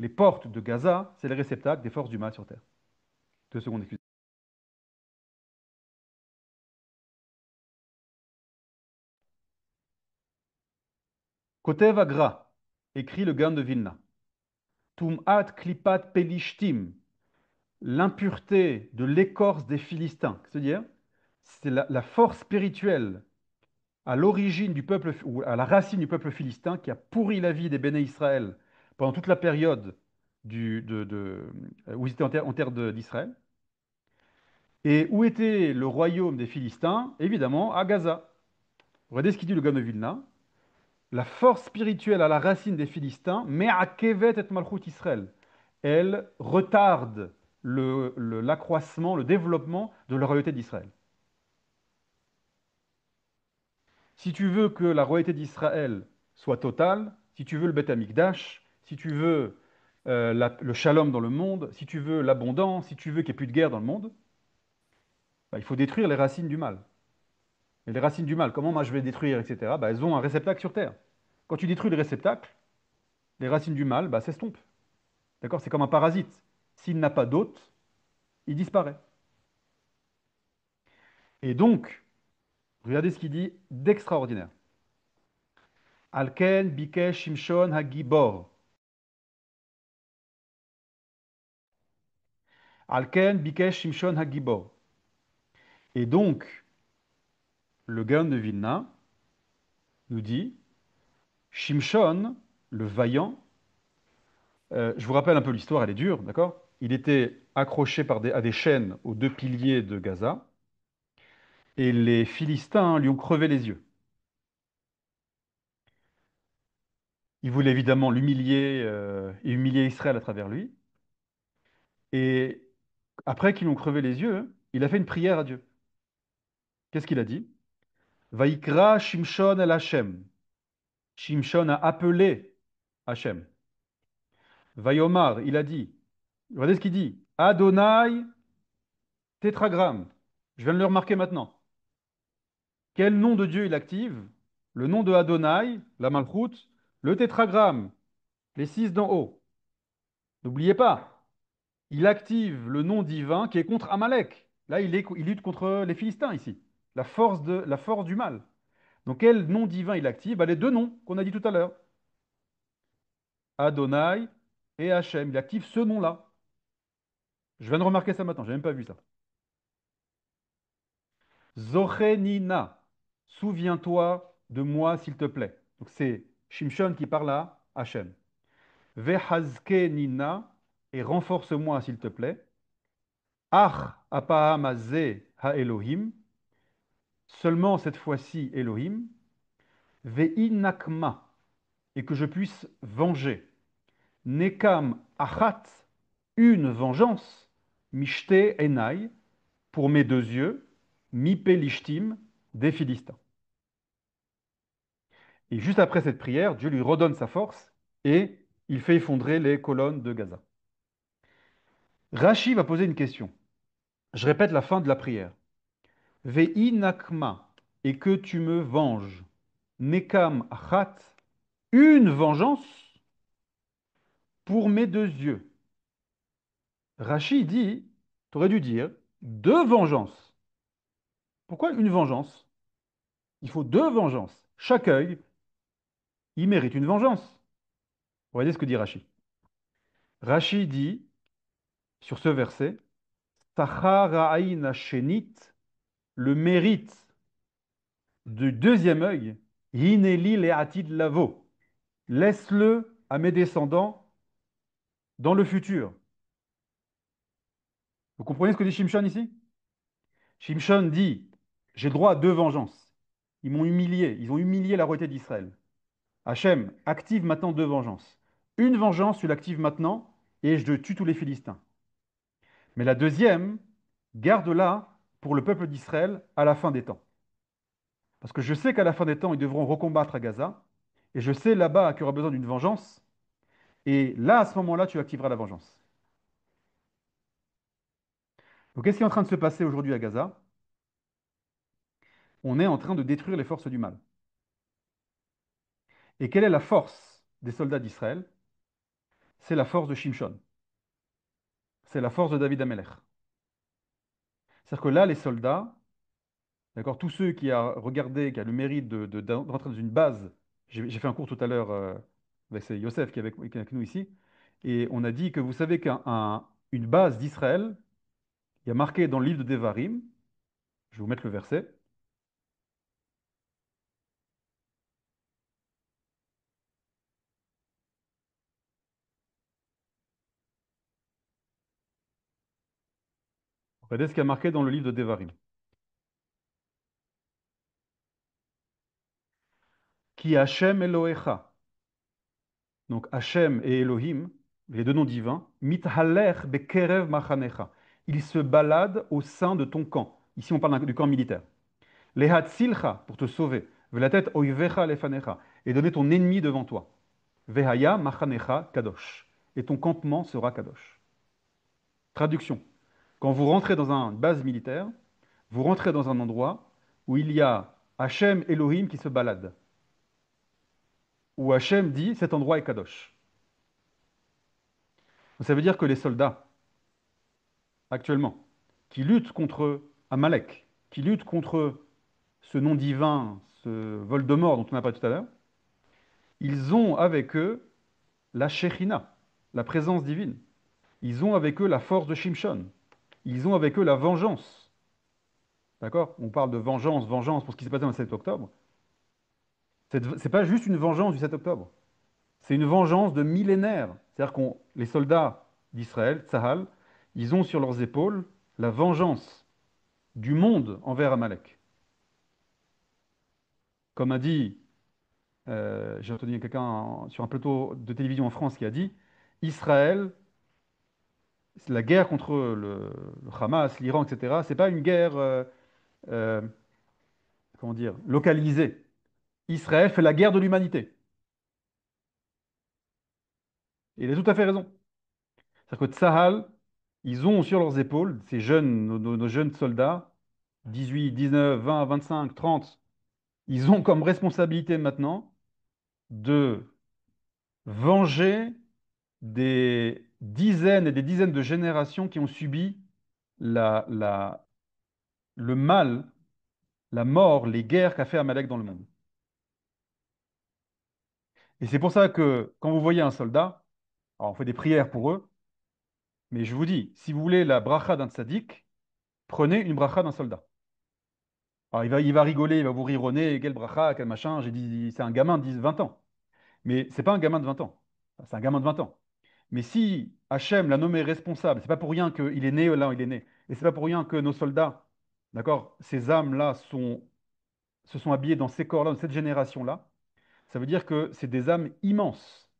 S1: Les portes de Gaza, c'est le réceptacle des forces du mal sur terre. 2 secondes, excusez. Kotev Agra, écrit le Gaon de Vilna. Tum'at klipat pelishtim, l'impureté de l'écorce des Philistins. C'est-à-dire, c'est la force spirituelle à l'origine du peuple, ou à la racine du peuple philistin qui a pourri la vie des Béné Israël pendant toute la période où ils étaient en terre d'Israël. Et où était le royaume des Philistins? Évidemment, à Gaza. Regardez ce qu'il dit le Gaon de Vilna. La force spirituelle à la racine des Philistins, mais à Kevet et Malchut Israël. Elle retarde l'accroissement, le développement de la royauté d'Israël. Si tu veux que la royauté d'Israël soit totale, si tu veux le Beth Amikdash, si tu veux le shalom dans le monde, si tu veux l'abondance, si tu veux qu'il n'y ait plus de guerre dans le monde, bah, il faut détruire les racines du mal. Et les racines du mal, comment moi je vais détruire, etc., bah, elles ont un réceptacle sur Terre. Quand tu détruis le réceptacle, les racines du mal bah, s'estompent. D'accord? C'est comme un parasite. S'il n'a pas d'hôte, il disparaît. Et donc, regardez ce qu'il dit d'extraordinaire. Alken bikesh Shimshon hagibor. Alken bikesh Shimshon hagibor. Et donc, le Gaon de Vilna nous dit, Shimshon, le vaillant, je vous rappelle un peu l'histoire, elle est dure, d'accord? Il était accroché à des chaînes aux 2 piliers de Gaza, et les Philistins lui ont crevé les yeux. Ils voulaient évidemment l'humilier et humilier Israël à travers lui. Et après qu'ils lui ont crevé les yeux, il a fait une prière à Dieu. Qu'est-ce qu'il a dit? Vaikra Shimshon el Hashem. Shimshon a appelé Hashem. Vayomar, il a dit, regardez ce qu'il dit, Adonai tétragramme. Je viens de le remarquer maintenant. Quel nom de Dieu il active? Le nom de Adonai, la malchoute, le tétragramme, les 6 d'en haut. N'oubliez pas, il active le nom divin qui est contre Amalek. Là, il lutte contre les Philistins ici. La force du mal. Donc quel nom divin il active? Bah, les deux noms qu'on a dit tout à l'heure. Adonai et Hachem. Il active ce nom-là. Je viens de remarquer ça maintenant, j'ai même pas vu ça. Zochenina, souviens-toi de moi, s'il te plaît. Donc c'est Shimshon qui parle à Hachem. Vehazkenina, et renforce-moi, s'il te plaît. Ach apaham hazeh ha Elohim, seulement cette fois-ci Elohim. Ve'inakma, et que je puisse venger. Nekam achat, une vengeance. Mishte enai, pour mes deux yeux. Mi pelishtim, des Philistins. Et juste après cette prière, Dieu lui redonne sa force et il fait effondrer les colonnes de Gaza. Rashi va poser une question. Je répète la fin de la prière. Ve'i nakma, et que tu me venges. Nekam achat, une vengeance pour mes deux yeux. Rashi dit, tu aurais dû dire, deux vengeances. Pourquoi une vengeance? Il faut deux vengeances. Chaque œil, il mérite une vengeance. Voyez ce que dit Rashi. Rashi dit, sur ce verset, Sachar shenit, le mérite du deuxième œil, Hineli le'atid lavo. Laisse-le à mes descendants dans le futur. Vous comprenez ce que dit Shimshon ici? Shimshon dit, j'ai droit à deux vengeances. Ils m'ont humilié, ils ont humilié la royauté d'Israël. Hachem, active maintenant deux vengeances. Une vengeance, tu l'actives maintenant, et je tue tous les Philistins. Mais la deuxième, garde-la pour le peuple d'Israël à la fin des temps. Parce que je sais qu'à la fin des temps, ils devront recombattre à Gaza. Et je sais là-bas qu'il y aura besoin d'une vengeance. Et là, à ce moment-là, tu activeras la vengeance. Donc, qu'est-ce qui est en train de se passer aujourd'hui à Gaza? On est en train de détruire les forces du mal. Et quelle est la force des soldats d'Israël? C'est la force de Shimshon. C'est la force de David Amelech. C'est-à-dire que là, les soldats, d'accord, tous ceux qui ont regardé, qui a le mérite d'entrer dans une base, j'ai fait un cours tout à l'heure avec c'est Youssef qui est avec nous ici, et on a dit que vous savez qu'une base d'Israël, il y a marqué dans le livre de Devarim, je vais vous mettre le verset, regardez ce qu'il y a marqué dans le livre de Devarim. Qui Hashem Elohecha, donc Hashem et Elohim, les deux noms divins, mithalech bekerev machanecha, ils se baladent au sein de ton camp. Ici, on parle du camp militaire. Lehatzilcha, pour te sauver. Velatet oivecha lefanecha, et donner ton ennemi devant toi. Vehaya machanecha kadosh, et ton campement sera kadosh. Traduction. Quand vous rentrez dans une base militaire, vous rentrez dans un endroit où il y a Hachem Elohim qui se balade. Où Hachem dit cet endroit est kadosh. Donc, ça veut dire que les soldats, actuellement, qui luttent contre Amalek, qui luttent contre ce nom divin, ce Voldemort dont on a parlé tout à l'heure, ils ont avec eux la Shekhinah, la présence divine. Ils ont avec eux la force de Shimshon. Ils ont avec eux la vengeance. D'accord? On parle de vengeance, vengeance pour ce qui s'est passé le 7 octobre. C'est pas juste une vengeance du 7 octobre. C'est une vengeance de millénaires. C'est-à-dire que les soldats d'Israël, Tsahal, ils ont sur leurs épaules la vengeance du monde envers Amalek. Comme a dit, j'ai entendu quelqu'un sur un plateau de télévision en France qui a dit, Israël, c'est la guerre contre le Hamas, l'Iran, etc., c'est pas une guerre, euh, comment dire, localisée. Israël fait la guerre de l'humanité. Et il a tout à fait raison. C'est-à-dire que Tsahal, ils ont sur leurs épaules, ces jeunes, nos jeunes soldats, 18, 19, 20, 25, 30, ils ont comme responsabilité maintenant de venger des dizaines et des dizaines de générations qui ont subi le mal, la mort, les guerres qu'a fait Amalek dans le monde. Et c'est pour ça que quand vous voyez un soldat, alors on fait des prières pour eux, mais je vous dis, si vous voulez la bracha d'un tzaddik, prenez une bracha d'un soldat. Alors il va rigoler, il va vous rire au nez, quel bracha, quel machin. J'ai dit, c'est un gamin de 10, 20 ans. Mais c'est pas un gamin de 20 ans. C'est un gamin de 20 ans. Mais si Hachem l'a nommé responsable, c'est pas pour rien qu'il est né là où il est né. Et c'est pas pour rien que nos soldats, d'accord, ces âmes-là se sont habillées dans ces corps-là, dans cette génération-là. Ça veut dire que c'est des âmes immenses.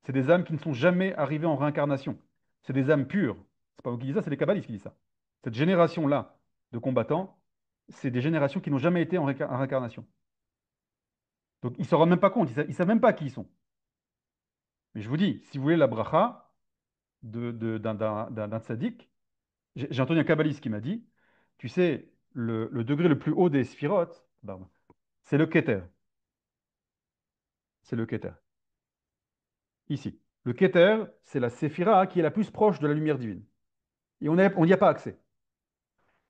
S1: C'est des âmes qui ne sont jamais arrivées en réincarnation. C'est des âmes pures. C'est pas vous qui dites ça, c'est les kabbalistes qui disent ça. Cette génération-là de combattants, c'est des générations qui n'ont jamais été en réincarnation. Donc ils ne se rendent même pas compte, ils ne savent même pas qui ils sont. Mais je vous dis, si vous voulez la bracha d'un tzaddik, j'ai entendu un kabbaliste qui m'a dit, tu sais, le degré le plus haut des sphirotes, pardon, c'est le Keter. C'est le Keter. Ici. Le Keter, c'est la séphira qui est la plus proche de la lumière divine. Et on n'y a pas accès.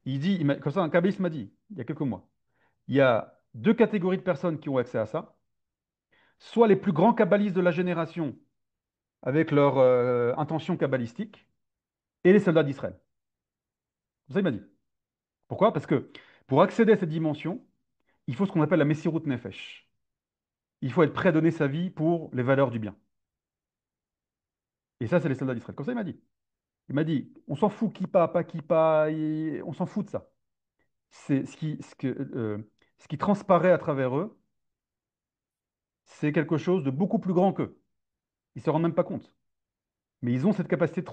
S1: Il dit, comme ça, un kabbaliste m'a dit, il y a quelques mois, il y a deux catégories de personnes qui ont accès à ça. Soit les plus grands kabbalistes de la génération, avec leur intention kabbalistique, et les soldats d'Israël. C'est ça, il m'a dit. Pourquoi? Parce que pour accéder à cette dimension, il faut ce qu'on appelle la Messirut Nefesh. Il faut être prêt à donner sa vie pour les valeurs du bien. Et ça, c'est les soldats d'Israël. Comme ça, il m'a dit. Il m'a dit, on s'en fout, kippa, pas kippa, on s'en fout de ça. C'est ce qui transparaît à travers eux, c'est quelque chose de beaucoup plus grand qu'eux. Ils ne se rendent même pas compte. Mais ils ont cette capacité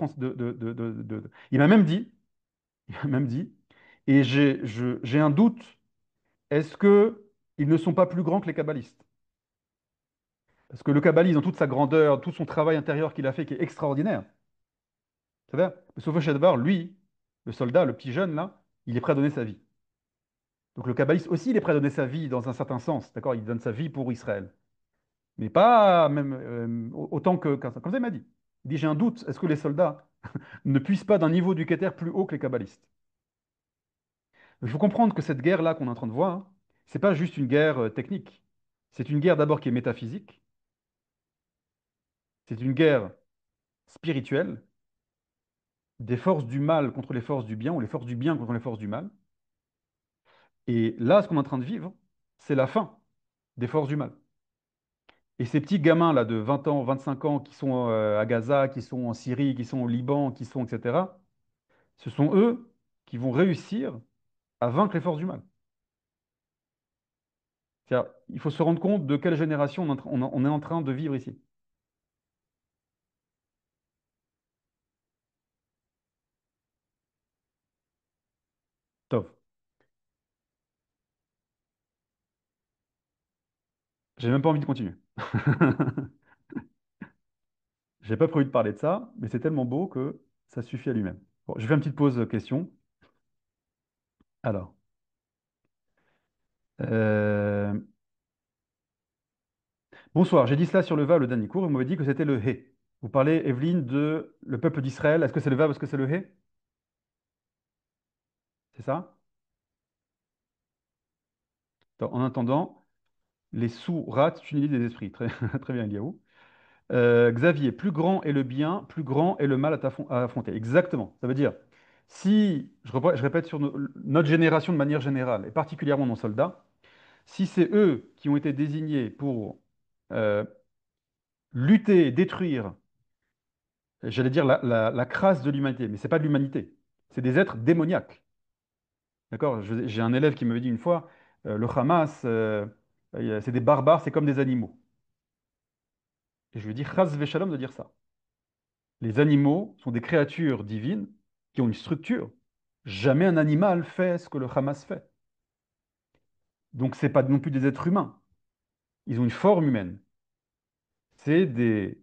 S1: Il m'a même dit, il m'a même dit, et j'ai un doute, est-ce que ils ne sont pas plus grands que les kabbalistes? Parce que le kabbaliste, dans toute sa grandeur, tout son travail intérieur qu'il a fait, qui est extraordinaire, c'est vrai, le Sophie Shadbar, lui, le soldat, le petit jeune, là, il est prêt à donner sa vie. Donc le kabbaliste aussi, il est prêt à donner sa vie dans un certain sens, d'accord? Il donne sa vie pour Israël. Mais pas même autant comme ça, il m'a dit. Il dit, j'ai un doute, est-ce que les soldats ne puissent pas d'un niveau du Keter plus haut que les kabbalistes? Il faut comprendre que cette guerre-là qu'on est en train de voir, hein, c'est pas juste une guerre technique. C'est une guerre d'abord qui est métaphysique, c'est une guerre spirituelle, des forces du mal contre les forces du bien, ou les forces du bien contre les forces du mal. Et là, ce qu'on est en train de vivre, c'est la fin des forces du mal. Et ces petits gamins-là de 20 ans, 25 ans, qui sont à Gaza, qui sont en Syrie, qui sont au Liban, qui sont, etc., ce sont eux qui vont réussir à vaincre les forces du mal. C'est-à-dire, il faut se rendre compte de quelle génération on est en train de vivre ici. Tov. J'ai même pas envie de continuer. J'ai pas prévu de parler de ça, mais c'est tellement beau que ça suffit à lui-même. Bon, je fais une petite pause question. Alors, euh, bonsoir, j'ai dit cela sur le Vav le dernier cours, et vous m'avez dit que c'était le Hé. Vous parlez, Evelyne, de le peuple d'Israël. Est-ce que c'est le Vav, est-ce que c'est le Hé? C'est ça? En attendant, les sourates, tu une des esprits. Très, très bien, Eliaou. Xavier, plus grand est le bien, plus grand est le mal à affronter. Exactement. Ça veut dire, si, je répète sur notre génération de manière générale, et particulièrement nos soldats, si c'est eux qui ont été désignés pour euh, lutter, détruire, j'allais dire la crasse de l'humanité, mais c'est pas de l'humanité, c'est des êtres démoniaques. D'accord? J'ai un élève qui m'avait dit une fois, le Hamas, c'est des barbares, c'est comme des animaux. Et je lui ai dit, chas v'shalom de dire ça. Les animaux sont des créatures divines qui ont une structure. Jamais un animal fait ce que le Hamas fait. Donc, ce n'est pas non plus des êtres humains. Ils ont une forme humaine. C'est des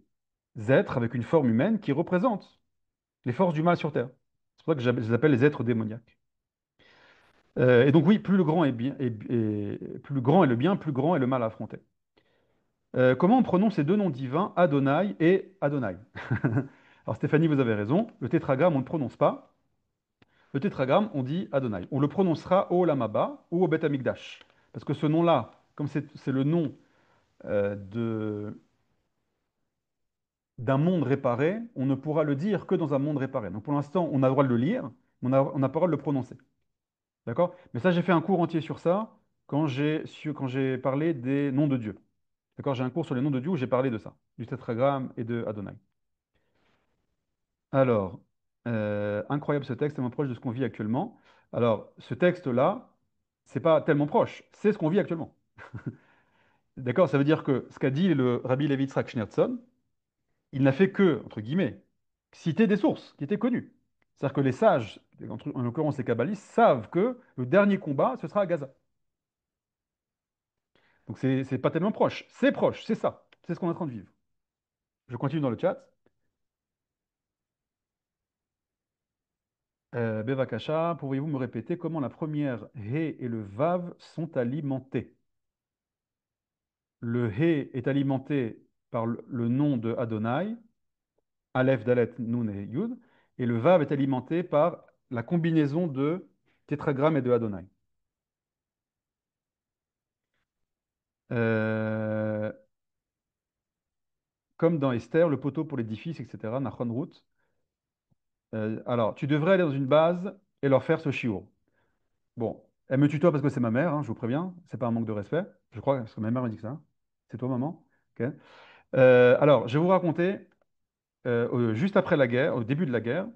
S1: êtres avec une forme humaine qui représentent les forces du mal sur Terre. C'est pour ça que je les appelle les êtres démoniaques. Et donc, oui, plus le grand est bien, plus le grand est le bien, plus grand est le mal à affronter. Comment on prononce ces deux noms divins, Adonai et Adonai? Alors, Stéphanie, vous avez raison. Le tétragramme, on ne le prononce pas. Le tétragramme, on dit Adonai. On le prononcera au Lamaba ou au Beth Amikdash. Parce que ce nom-là, comme c'est le nom de... d'un monde réparé, on ne pourra le dire que dans un monde réparé. Donc pour l'instant, on a le droit de le lire, mais on n'a pas le droit de le prononcer. D'accord? Mais ça, j'ai fait un cours entier sur ça quand j'ai parlé des noms de Dieu. D'accord? J'ai un cours sur les noms de Dieu où j'ai parlé de ça, du tétragramme et de Adonai. Alors, incroyable ce texte, tellement proche de ce qu'on vit actuellement. Alors, ce texte-là, c'est pas tellement proche, c'est ce qu'on vit actuellement. D'accord? Ça veut dire que ce qu'a dit le Rabbi Levi Yitzhak Schneerson, il n'a fait que, entre guillemets, citer des sources qui étaient connues. C'est-à-dire que les sages, en l'occurrence les kabbalistes, savent que le dernier combat, ce sera à Gaza. Donc c'est pas tellement proche, c'est ça. C'est ce qu'on est en train de vivre. Je continue dans le chat. Bevakasha, pourriez-vous me répéter comment la première He et le Vav sont alimentés? Le He est alimenté par le nom de Adonai, Aleph, Dalet, Nun et Yud, et le Vav est alimenté par la combinaison de tétragramme et de Adonai. Euh, Comme dans Esther, le poteau pour l'édifice, etc., Nachon Ruth. Alors, tu devrais aller dans une base et leur faire ce shiur. Bon, elle me tutoie parce que c'est ma mère, hein, je vous préviens, c'est pas un manque de respect, je crois, parce que ma mère m'a dit que ça. C'est toi, maman? Ok. Alors, je vais vous raconter, juste après la guerre, au début de la guerre,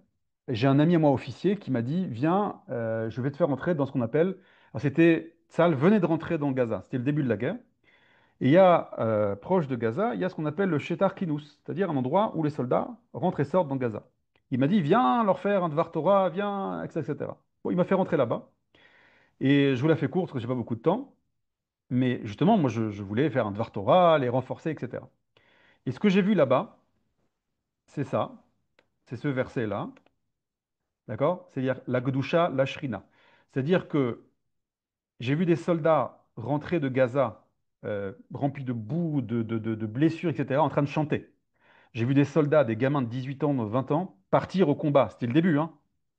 S1: j'ai un ami à moi officier qui m'a dit, viens, je vais te faire entrer dans ce qu'on appelle, alors c'était, Tsahal venait de rentrer dans Gaza, c'était le début de la guerre, et il y a, proche de Gaza, il y a ce qu'on appelle le Shetar Kinous, c'est-à-dire un endroit où les soldats rentrent et sortent dans Gaza. Il m'a dit, viens leur faire un Dvar Torah, viens, etc. Bon, il m'a fait rentrer là-bas. Et je vous la fais courte parce que j'ai pas beaucoup de temps. Mais justement, moi, je voulais faire un Dvar Torah, les renforcer, etc. Et ce que j'ai vu là-bas, c'est ça. C'est ce verset-là. D'accord? C'est-à-dire la Gdusha, la Shrina. C'est-à-dire que j'ai vu des soldats rentrer de Gaza, remplis de boue, de blessures, etc., en train de chanter. J'ai vu des soldats, des gamins de 18 ans, de 20 ans, partir au combat. C'était le début, hein.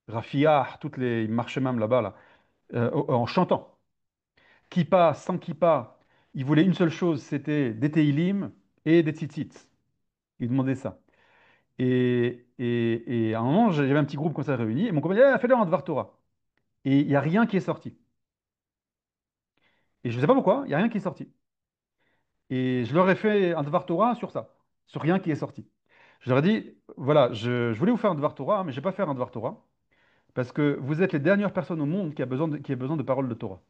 S1: Rafiah, toutes les ils marchaient même là-bas, là, en chantant. Kippa, sans kippa, il voulait une seule chose, c'était des Teilim et des tzitzit. Il demandait ça. Et à un moment, j'avais un petit groupe comme ça réuni, et mon copain dit, ah, fais-le en Dvar Torah. Et il n'y a rien qui est sorti. Et je ne sais pas pourquoi, il n'y a rien qui est sorti. Et je leur ai fait un Dvar Torah sur ça, sur rien qui est sorti. Je leur ai dit, voilà, je voulais vous faire un Dvar Torah, mais je ne vais pas faire un Dvar Torah, parce que vous êtes les dernières personnes au monde qui a besoin de paroles de Torah.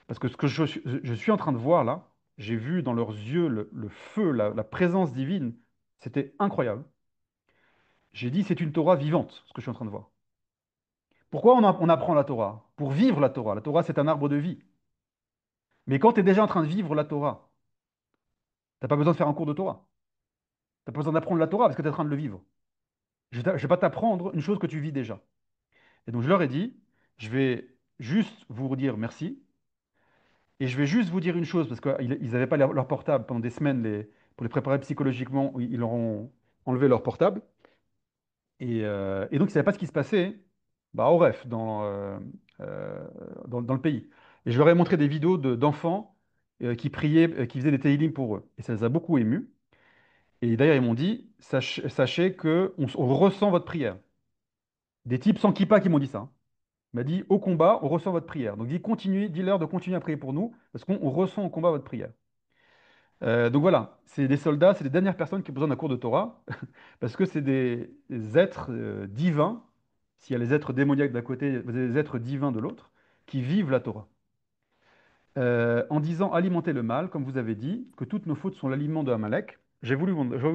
S1: Parce que ce que je suis en train de voir là, j'ai vu dans leurs yeux le feu, la présence divine, c'était incroyable. J'ai dit, c'est une Torah vivante, ce que je suis en train de voir. Pourquoi on apprend la Torah? Pour vivre la Torah. La Torah, c'est un arbre de vie. Mais quand tu es déjà en train de vivre la Torah, tu n'as pas besoin de faire un cours de Torah. Tu n'as pas besoin d'apprendre la Torah parce que tu es en train de le vivre. Je ne vais pas t'apprendre une chose que tu vis déjà. Et donc je leur ai dit, je vais juste vous dire merci. Et je vais juste vous dire une chose, parce qu'ils n'avaient pas leur portable pendant des semaines pour les préparer psychologiquement, ils leur ont enlevé leur portable. Et donc, ils ne savaient pas ce qui se passait bah, au REF, euh, dans le pays. Et je leur ai montré des vidéos d'enfants qui priaient, qui faisaient des télim pour eux. Et ça les a beaucoup émus. Et d'ailleurs, ils m'ont dit, sachez que on ressent votre prière. Des types sans kippa qui m'ont dit ça, hein. Il m'a dit, au combat, on ressent votre prière. Donc, dis-leur de continuer à prier pour nous, parce qu'on ressent au combat votre prière. Donc voilà, c'est des soldats, c'est les dernières personnes qui ont besoin d'un cours de Torah, parce que c'est des êtres divins, s'il y a les êtres démoniaques d'un côté, vous avez les êtres divins de l'autre, qui vivent la Torah. En disant alimenter le mal, comme vous avez dit, que toutes nos fautes sont l'aliment de Amalek, je vais vous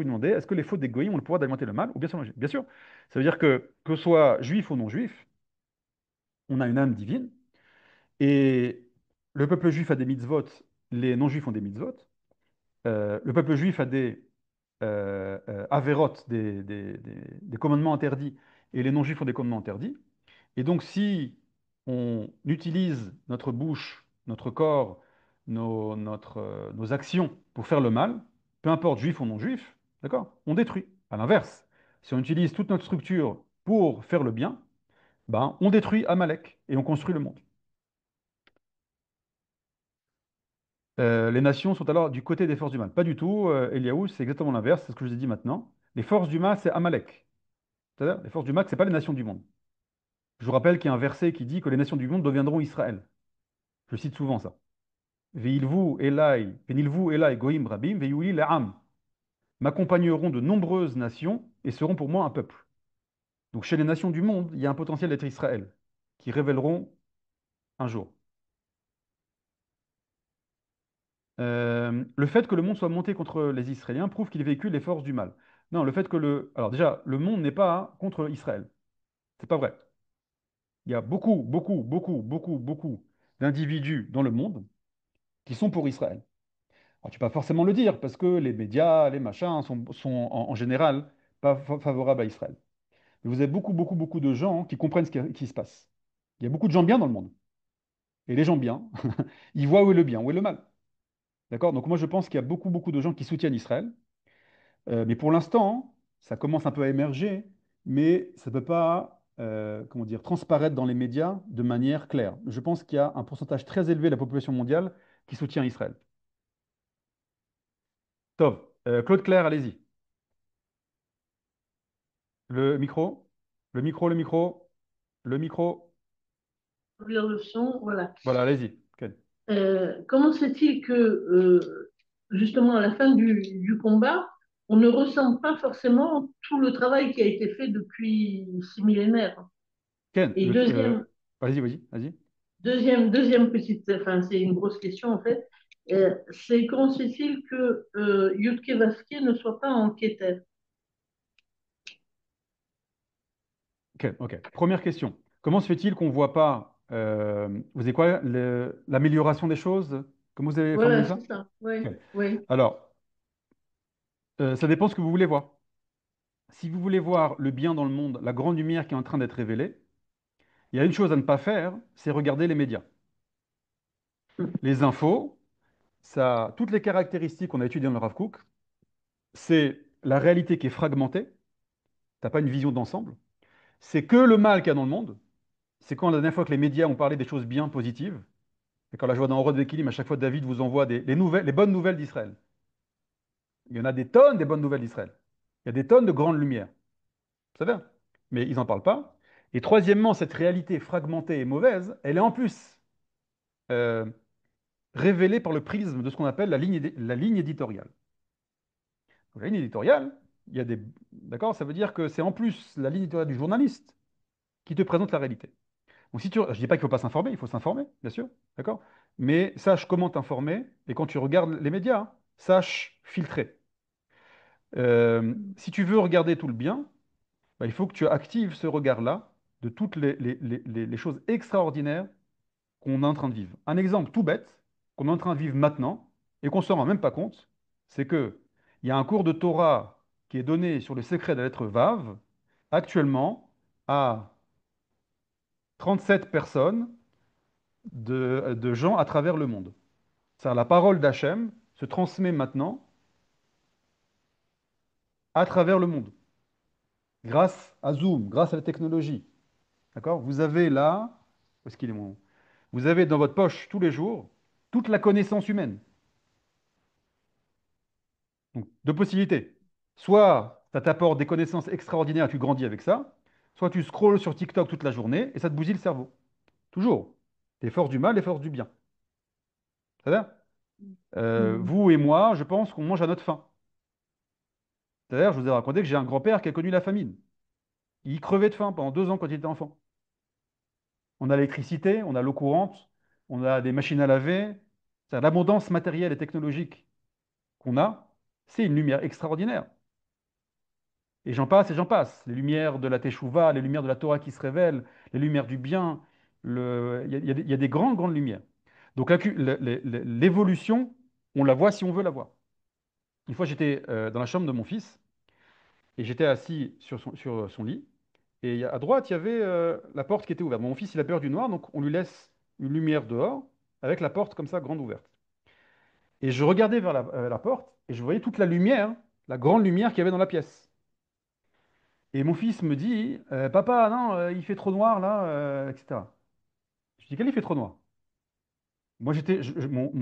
S1: demander, est-ce que les fautes des goyim ont le pouvoir d'alimenter le mal ou bien sûr, bien sûr. Ça veut dire que ce soit juif ou non juif, on a une âme divine, et le peuple juif a des mitzvot, les non-juifs ont des mitzvot. Le peuple juif a des Averot, des commandements interdits, et les non-juifs ont des commandements interdits. Et donc, si on utilise notre bouche, notre corps, nos actions pour faire le mal, peu importe juif ou non-juif, d'accord, on détruit. À l'inverse, si on utilise toute notre structure pour faire le bien, ben, on détruit Amalek et on construit le monde. Les nations sont alors du côté des forces du mal. Pas du tout, Eliaou, c'est exactement l'inverse, c'est ce que je vous ai dit maintenant. Les forces du mal, c'est Amalek. C'est-à-dire, les forces du mal, c'est pas les nations du monde. Je vous rappelle qu'il y a un verset qui dit que les nations du monde deviendront Israël. Je cite souvent ça. Ve'ilvu elai goyim rabim, ve'yuli le'am. M'accompagneront de nombreuses nations et seront pour moi un peuple. Donc chez les nations du monde, il y a un potentiel d'être Israël, qui révéleront un jour. Le fait que le monde soit monté contre les Israéliens prouve qu'il véhicule les forces du mal. Non, le fait que le... Alors déjà, le monde n'est pas contre Israël. C'est pas vrai. Il y a beaucoup d'individus dans le monde qui sont pour Israël. Alors, tu peux pas forcément le dire parce que les médias, les machins sont en général pas favorables à Israël. Mais vous avez beaucoup de gens qui comprennent qui se passe. Il y a beaucoup de gens bien dans le monde. Et les gens bien, ils voient où est le bien, où est le mal. D'accord? Donc moi, je pense qu'il y a beaucoup de gens qui soutiennent Israël. Mais pour l'instant, ça commence un peu à émerger, mais ça ne peut pas, comment dire, transparaître dans les médias de manière claire. Je pense qu'il y a un pourcentage très élevé de la population mondiale qui soutient Israël. Tov, Claude Claire, allez-y. Le micro, le micro.
S2: Ouvrir le son, voilà.
S1: Voilà, allez-y. Ken.
S2: Comment se fait-il que, justement, à la fin du combat, on ne ressent pas forcément tout le travail qui a été fait depuis 6 millénaires?
S1: Ken,
S2: Et
S1: vas-y.
S2: deuxième petite, enfin, c'est une grosse question en fait, c'est comment se fait-il que Yudke Vasquez ne soit pas en quêteur?
S1: Ok. Première question. Comment se fait-il qu'on ne voit pas, vous savez quoi, l'amélioration des choses? Comment vous avez formulé
S2: Voilà,
S1: ça?
S2: c'est ça. Oui,
S1: Ok.
S2: oui.
S1: Alors, ça dépend ce que vous voulez voir. Si vous voulez voir le bien dans le monde, la grande lumière qui est en train d'être révélée, il y a une chose à ne pas faire, c'est regarder les médias. Les infos, ça, toutes les caractéristiques qu'on a étudiées dans le Rav Kook, c'est la réalité qui est fragmentée, t'as pas une vision d'ensemble, c'est que le mal qu'il y a dans le monde, c'est quand la dernière fois que les médias ont parlé des choses bien positives, et quand la joie dans Rod d'équilibre, à chaque fois David vous envoie les nouvelles, les bonnes nouvelles d'Israël. Il y en a des tonnes des bonnes nouvelles d'Israël. Il y a des tonnes de grandes lumières. Vous savez? Mais ils n'en parlent pas. Et troisièmement, cette réalité fragmentée et mauvaise, elle est en plus euh, révélée par le prisme de ce qu'on appelle la ligne éditoriale. Donc, la ligne éditoriale, il y a des... D'accord? Ça veut dire que c'est en plus la ligne éditoriale du journaliste qui te présente la réalité. Donc si tu... Je ne dis pas qu'il ne faut pas s'informer, il faut s'informer, bien sûr. D'accord? Mais sache comment t'informer, et quand tu regardes les médias, hein, sache filtrer. Si tu veux regarder tout le bien, bah, il faut que tu actives ce regard-là de toutes les choses extraordinaires qu'on est en train de vivre. Un exemple tout bête qu'on est en train de vivre maintenant et qu'on ne s'en rend même pas compte, c'est que il y a un cours de Torah qui est donné sur le secret de la lettre Vav actuellement à 37 personnes de gens à travers le monde. C'est-à-dire la parole d'Hachem se transmet maintenant à travers le monde grâce à Zoom, grâce à la technologie. D'accord? Vous avez là, où est-ce qu'il est mon... Vous avez dans votre poche tous les jours toute la connaissance humaine. Donc, deux possibilités. Soit ça t'apporte des connaissances extraordinaires et tu grandis avec ça, soit tu scrolles sur TikTok toute la journée et ça te bousille le cerveau. Toujours. Les forces du mal, les forces du bien. C'est-à-dire,
S2: Mhm.
S1: vous et moi, je pense qu'on mange à notre faim. C'est-à-dire, je vous ai raconté que j'ai un grand-père qui a connu la famine. Il crevait de faim pendant 2 ans quand il était enfant. On a l'électricité, on a l'eau courante, on a des machines à laver. C'est-à-dire, l'abondance matérielle et technologique qu'on a, c'est une lumière extraordinaire. Et j'en passe et j'en passe. Les lumières de la Teshuvah, les lumières de la Torah qui se révèlent, les lumières du bien. Il y a des grandes lumières. Donc l'évolution, on la voit si on veut la voir. Une fois, j'étais dans la chambre de mon fils et j'étais assis sur son lit. Et à droite, il y avait la porte qui était ouverte. Mon fils, il a peur du noir, donc on lui laisse une lumière dehors avec la porte comme ça, grande ouverte. Et je regardais vers la porte et je voyais toute la lumière, la grande lumière qu'il y avait dans la pièce. Et mon fils me dit, Papa, non, il fait trop noir là, etc. Je dis, quel il fait trop noir? Moi,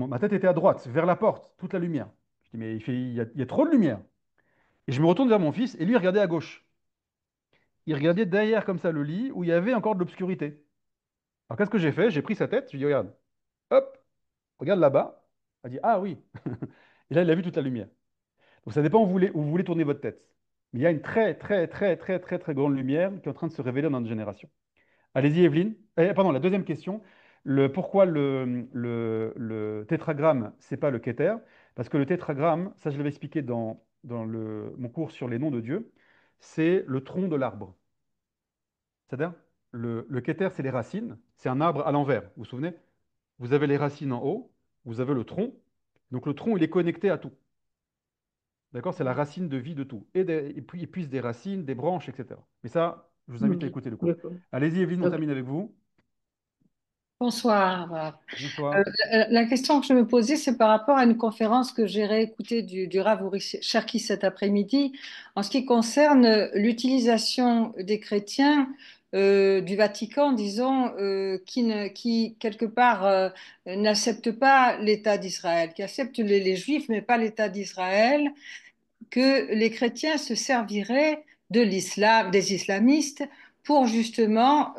S1: ma tête était à droite, vers la porte, toute la lumière. Je dis, mais il y a trop de lumière. Et je me retourne vers mon fils, et lui, il regardait à gauche. Il regardait derrière, comme ça, le lit, où il y avait encore de l'obscurité. Alors, qu'est-ce que j'ai fait? J'ai pris sa tête, je lui ai dit, regarde, hop, regarde là-bas. Il a dit, ah oui. Et là, il a vu toute la lumière. Donc, ça dépend où vous voulez tourner votre tête. Mais il y a une très, très, très, très, très, très grande lumière qui est en train de se révéler dans notre génération. Allez-y, Evelyne. Pardon, la deuxième question. Pourquoi le tétragramme, c'est pas le Keter? Parce que le tétragramme, ça je l'avais expliqué dans mon cours sur les noms de Dieu, c'est le tronc de l'arbre. C'est-à-dire, le Keter, c'est les racines. C'est un arbre à l'envers. Vous vous souvenez? Vous avez les racines en haut, vous avez le tronc. Donc le tronc, il est connecté à tout. D'accord? C'est la racine de vie de tout. Et puis, il puise des racines, des branches, etc. Mais ça, je vous invite
S2: Ok,
S1: à écouter le cours.
S2: d'accord.
S1: Allez-y, Evelyne, on
S2: Ok.
S1: termine avec vous.
S3: Bonsoir.
S1: Bonsoir.
S3: La question que je me posais, c'est par rapport à une conférence que j'ai réécoutée du Rav Uri Cherki cet après-midi, en ce qui concerne l'utilisation des chrétiens du Vatican, disons, qui quelque part n'acceptent pas l'État d'Israël, qui acceptent les Juifs, mais pas l'État d'Israël, que les chrétiens se serviraient de l'islam, des islamistes, pour justement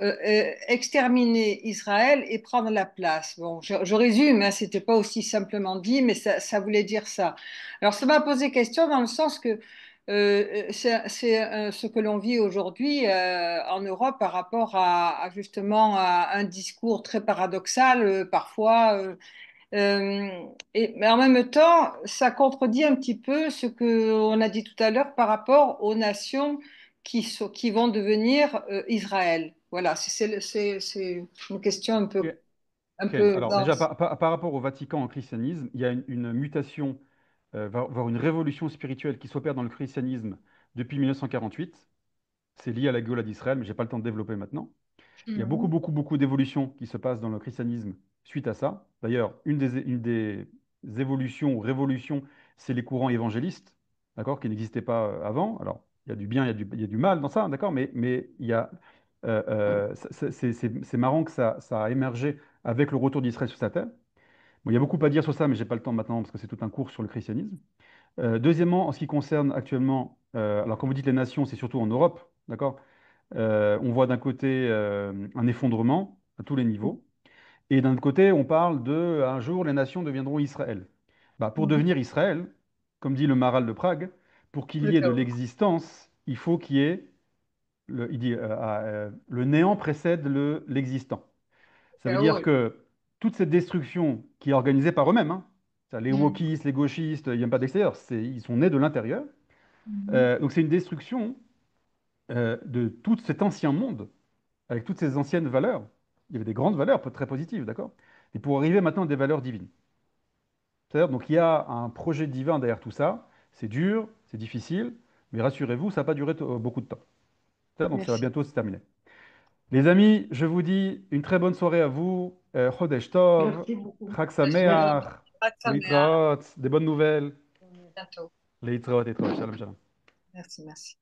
S3: exterminer Israël et prendre la place. Bon, je résume, hein, c'était pas aussi simplement dit, mais ça voulait dire ça. Alors, ça m'a posé question dans le sens que c'est ce que l'on vit aujourd'hui en Europe par rapport justement à un discours très paradoxal, parfois mais en même temps, ça contredit un petit peu ce qu'on a dit tout à l'heure par rapport aux nations qui vont devenir Israël. Voilà, c'est une question
S1: Ok.
S3: un
S1: Ok.
S3: peu
S1: Alors déjà,
S3: dense.
S1: par rapport au Vatican, au christianisme, il y a une mutation, voire une révolution spirituelle qui s'opère dans le christianisme depuis 1948. C'est lié à la Géoula d'Israël, mais je n'ai pas le temps de développer maintenant. Il y a beaucoup,
S3: Mhm.
S1: beaucoup, beaucoup d'évolutions qui se passent dans le christianisme suite à ça. D'ailleurs, une des évolutions ou révolutions, c'est les courants évangélistes, d'accord, qui n'existaient pas avant. Alors, il y a du bien, il y a du mal dans ça, d'accord, mais il y a, c'est marrant que ça a émergé avec le retour d'Israël sur sa terre. Bon, il y a beaucoup à dire sur ça, mais j'ai pas le temps maintenant parce que c'est tout un cours sur le christianisme. Deuxièmement, en ce qui concerne actuellement, alors quand vous dites les nations, c'est surtout en Europe, d'accord? On voit d'un côté un effondrement à tous les niveaux, et d'un autre côté, on parle de un jour les nations deviendront Israël. Bah, pour
S3: Mhm.
S1: devenir Israël, comme dit le Maral de Prague, pour qu'il
S3: Le
S1: y ait de
S3: chaos.
S1: l'existence, il faut qu'il y ait, il dit, le néant précède l'existant. Ça veut
S3: Chaos,
S1: dire
S3: oui.
S1: que toute cette destruction qui est organisée par eux-mêmes, hein, les
S3: Mhm.
S1: wokistes, les gauchistes, il n'y a pas d'extérieur, ils sont nés de l'intérieur.
S3: Mhm.
S1: Donc c'est une destruction de tout cet ancien monde avec toutes ces anciennes valeurs. Il y avait des grandes valeurs très positives, d'accord? Et pour arriver maintenant à des valeurs divines. C'est-à-dire, donc il y a un projet divin derrière tout ça. C'est dur, c'est difficile, mais rassurez-vous, ça va pas durer beaucoup de temps. C'est-à-dire, donc ça va
S3: Merci.
S1: bientôt se terminer. Les amis, je vous dis une très bonne soirée à vous. Chodesh Tov,
S2: Merci beaucoup.
S1: Chag
S2: Merci.
S1: Sameach,
S3: À
S1: Leitraot, des bonnes nouvelles.
S3: bientôt.
S1: Leitraot, Leitraot. Shalom, shalom.
S3: Merci, merci.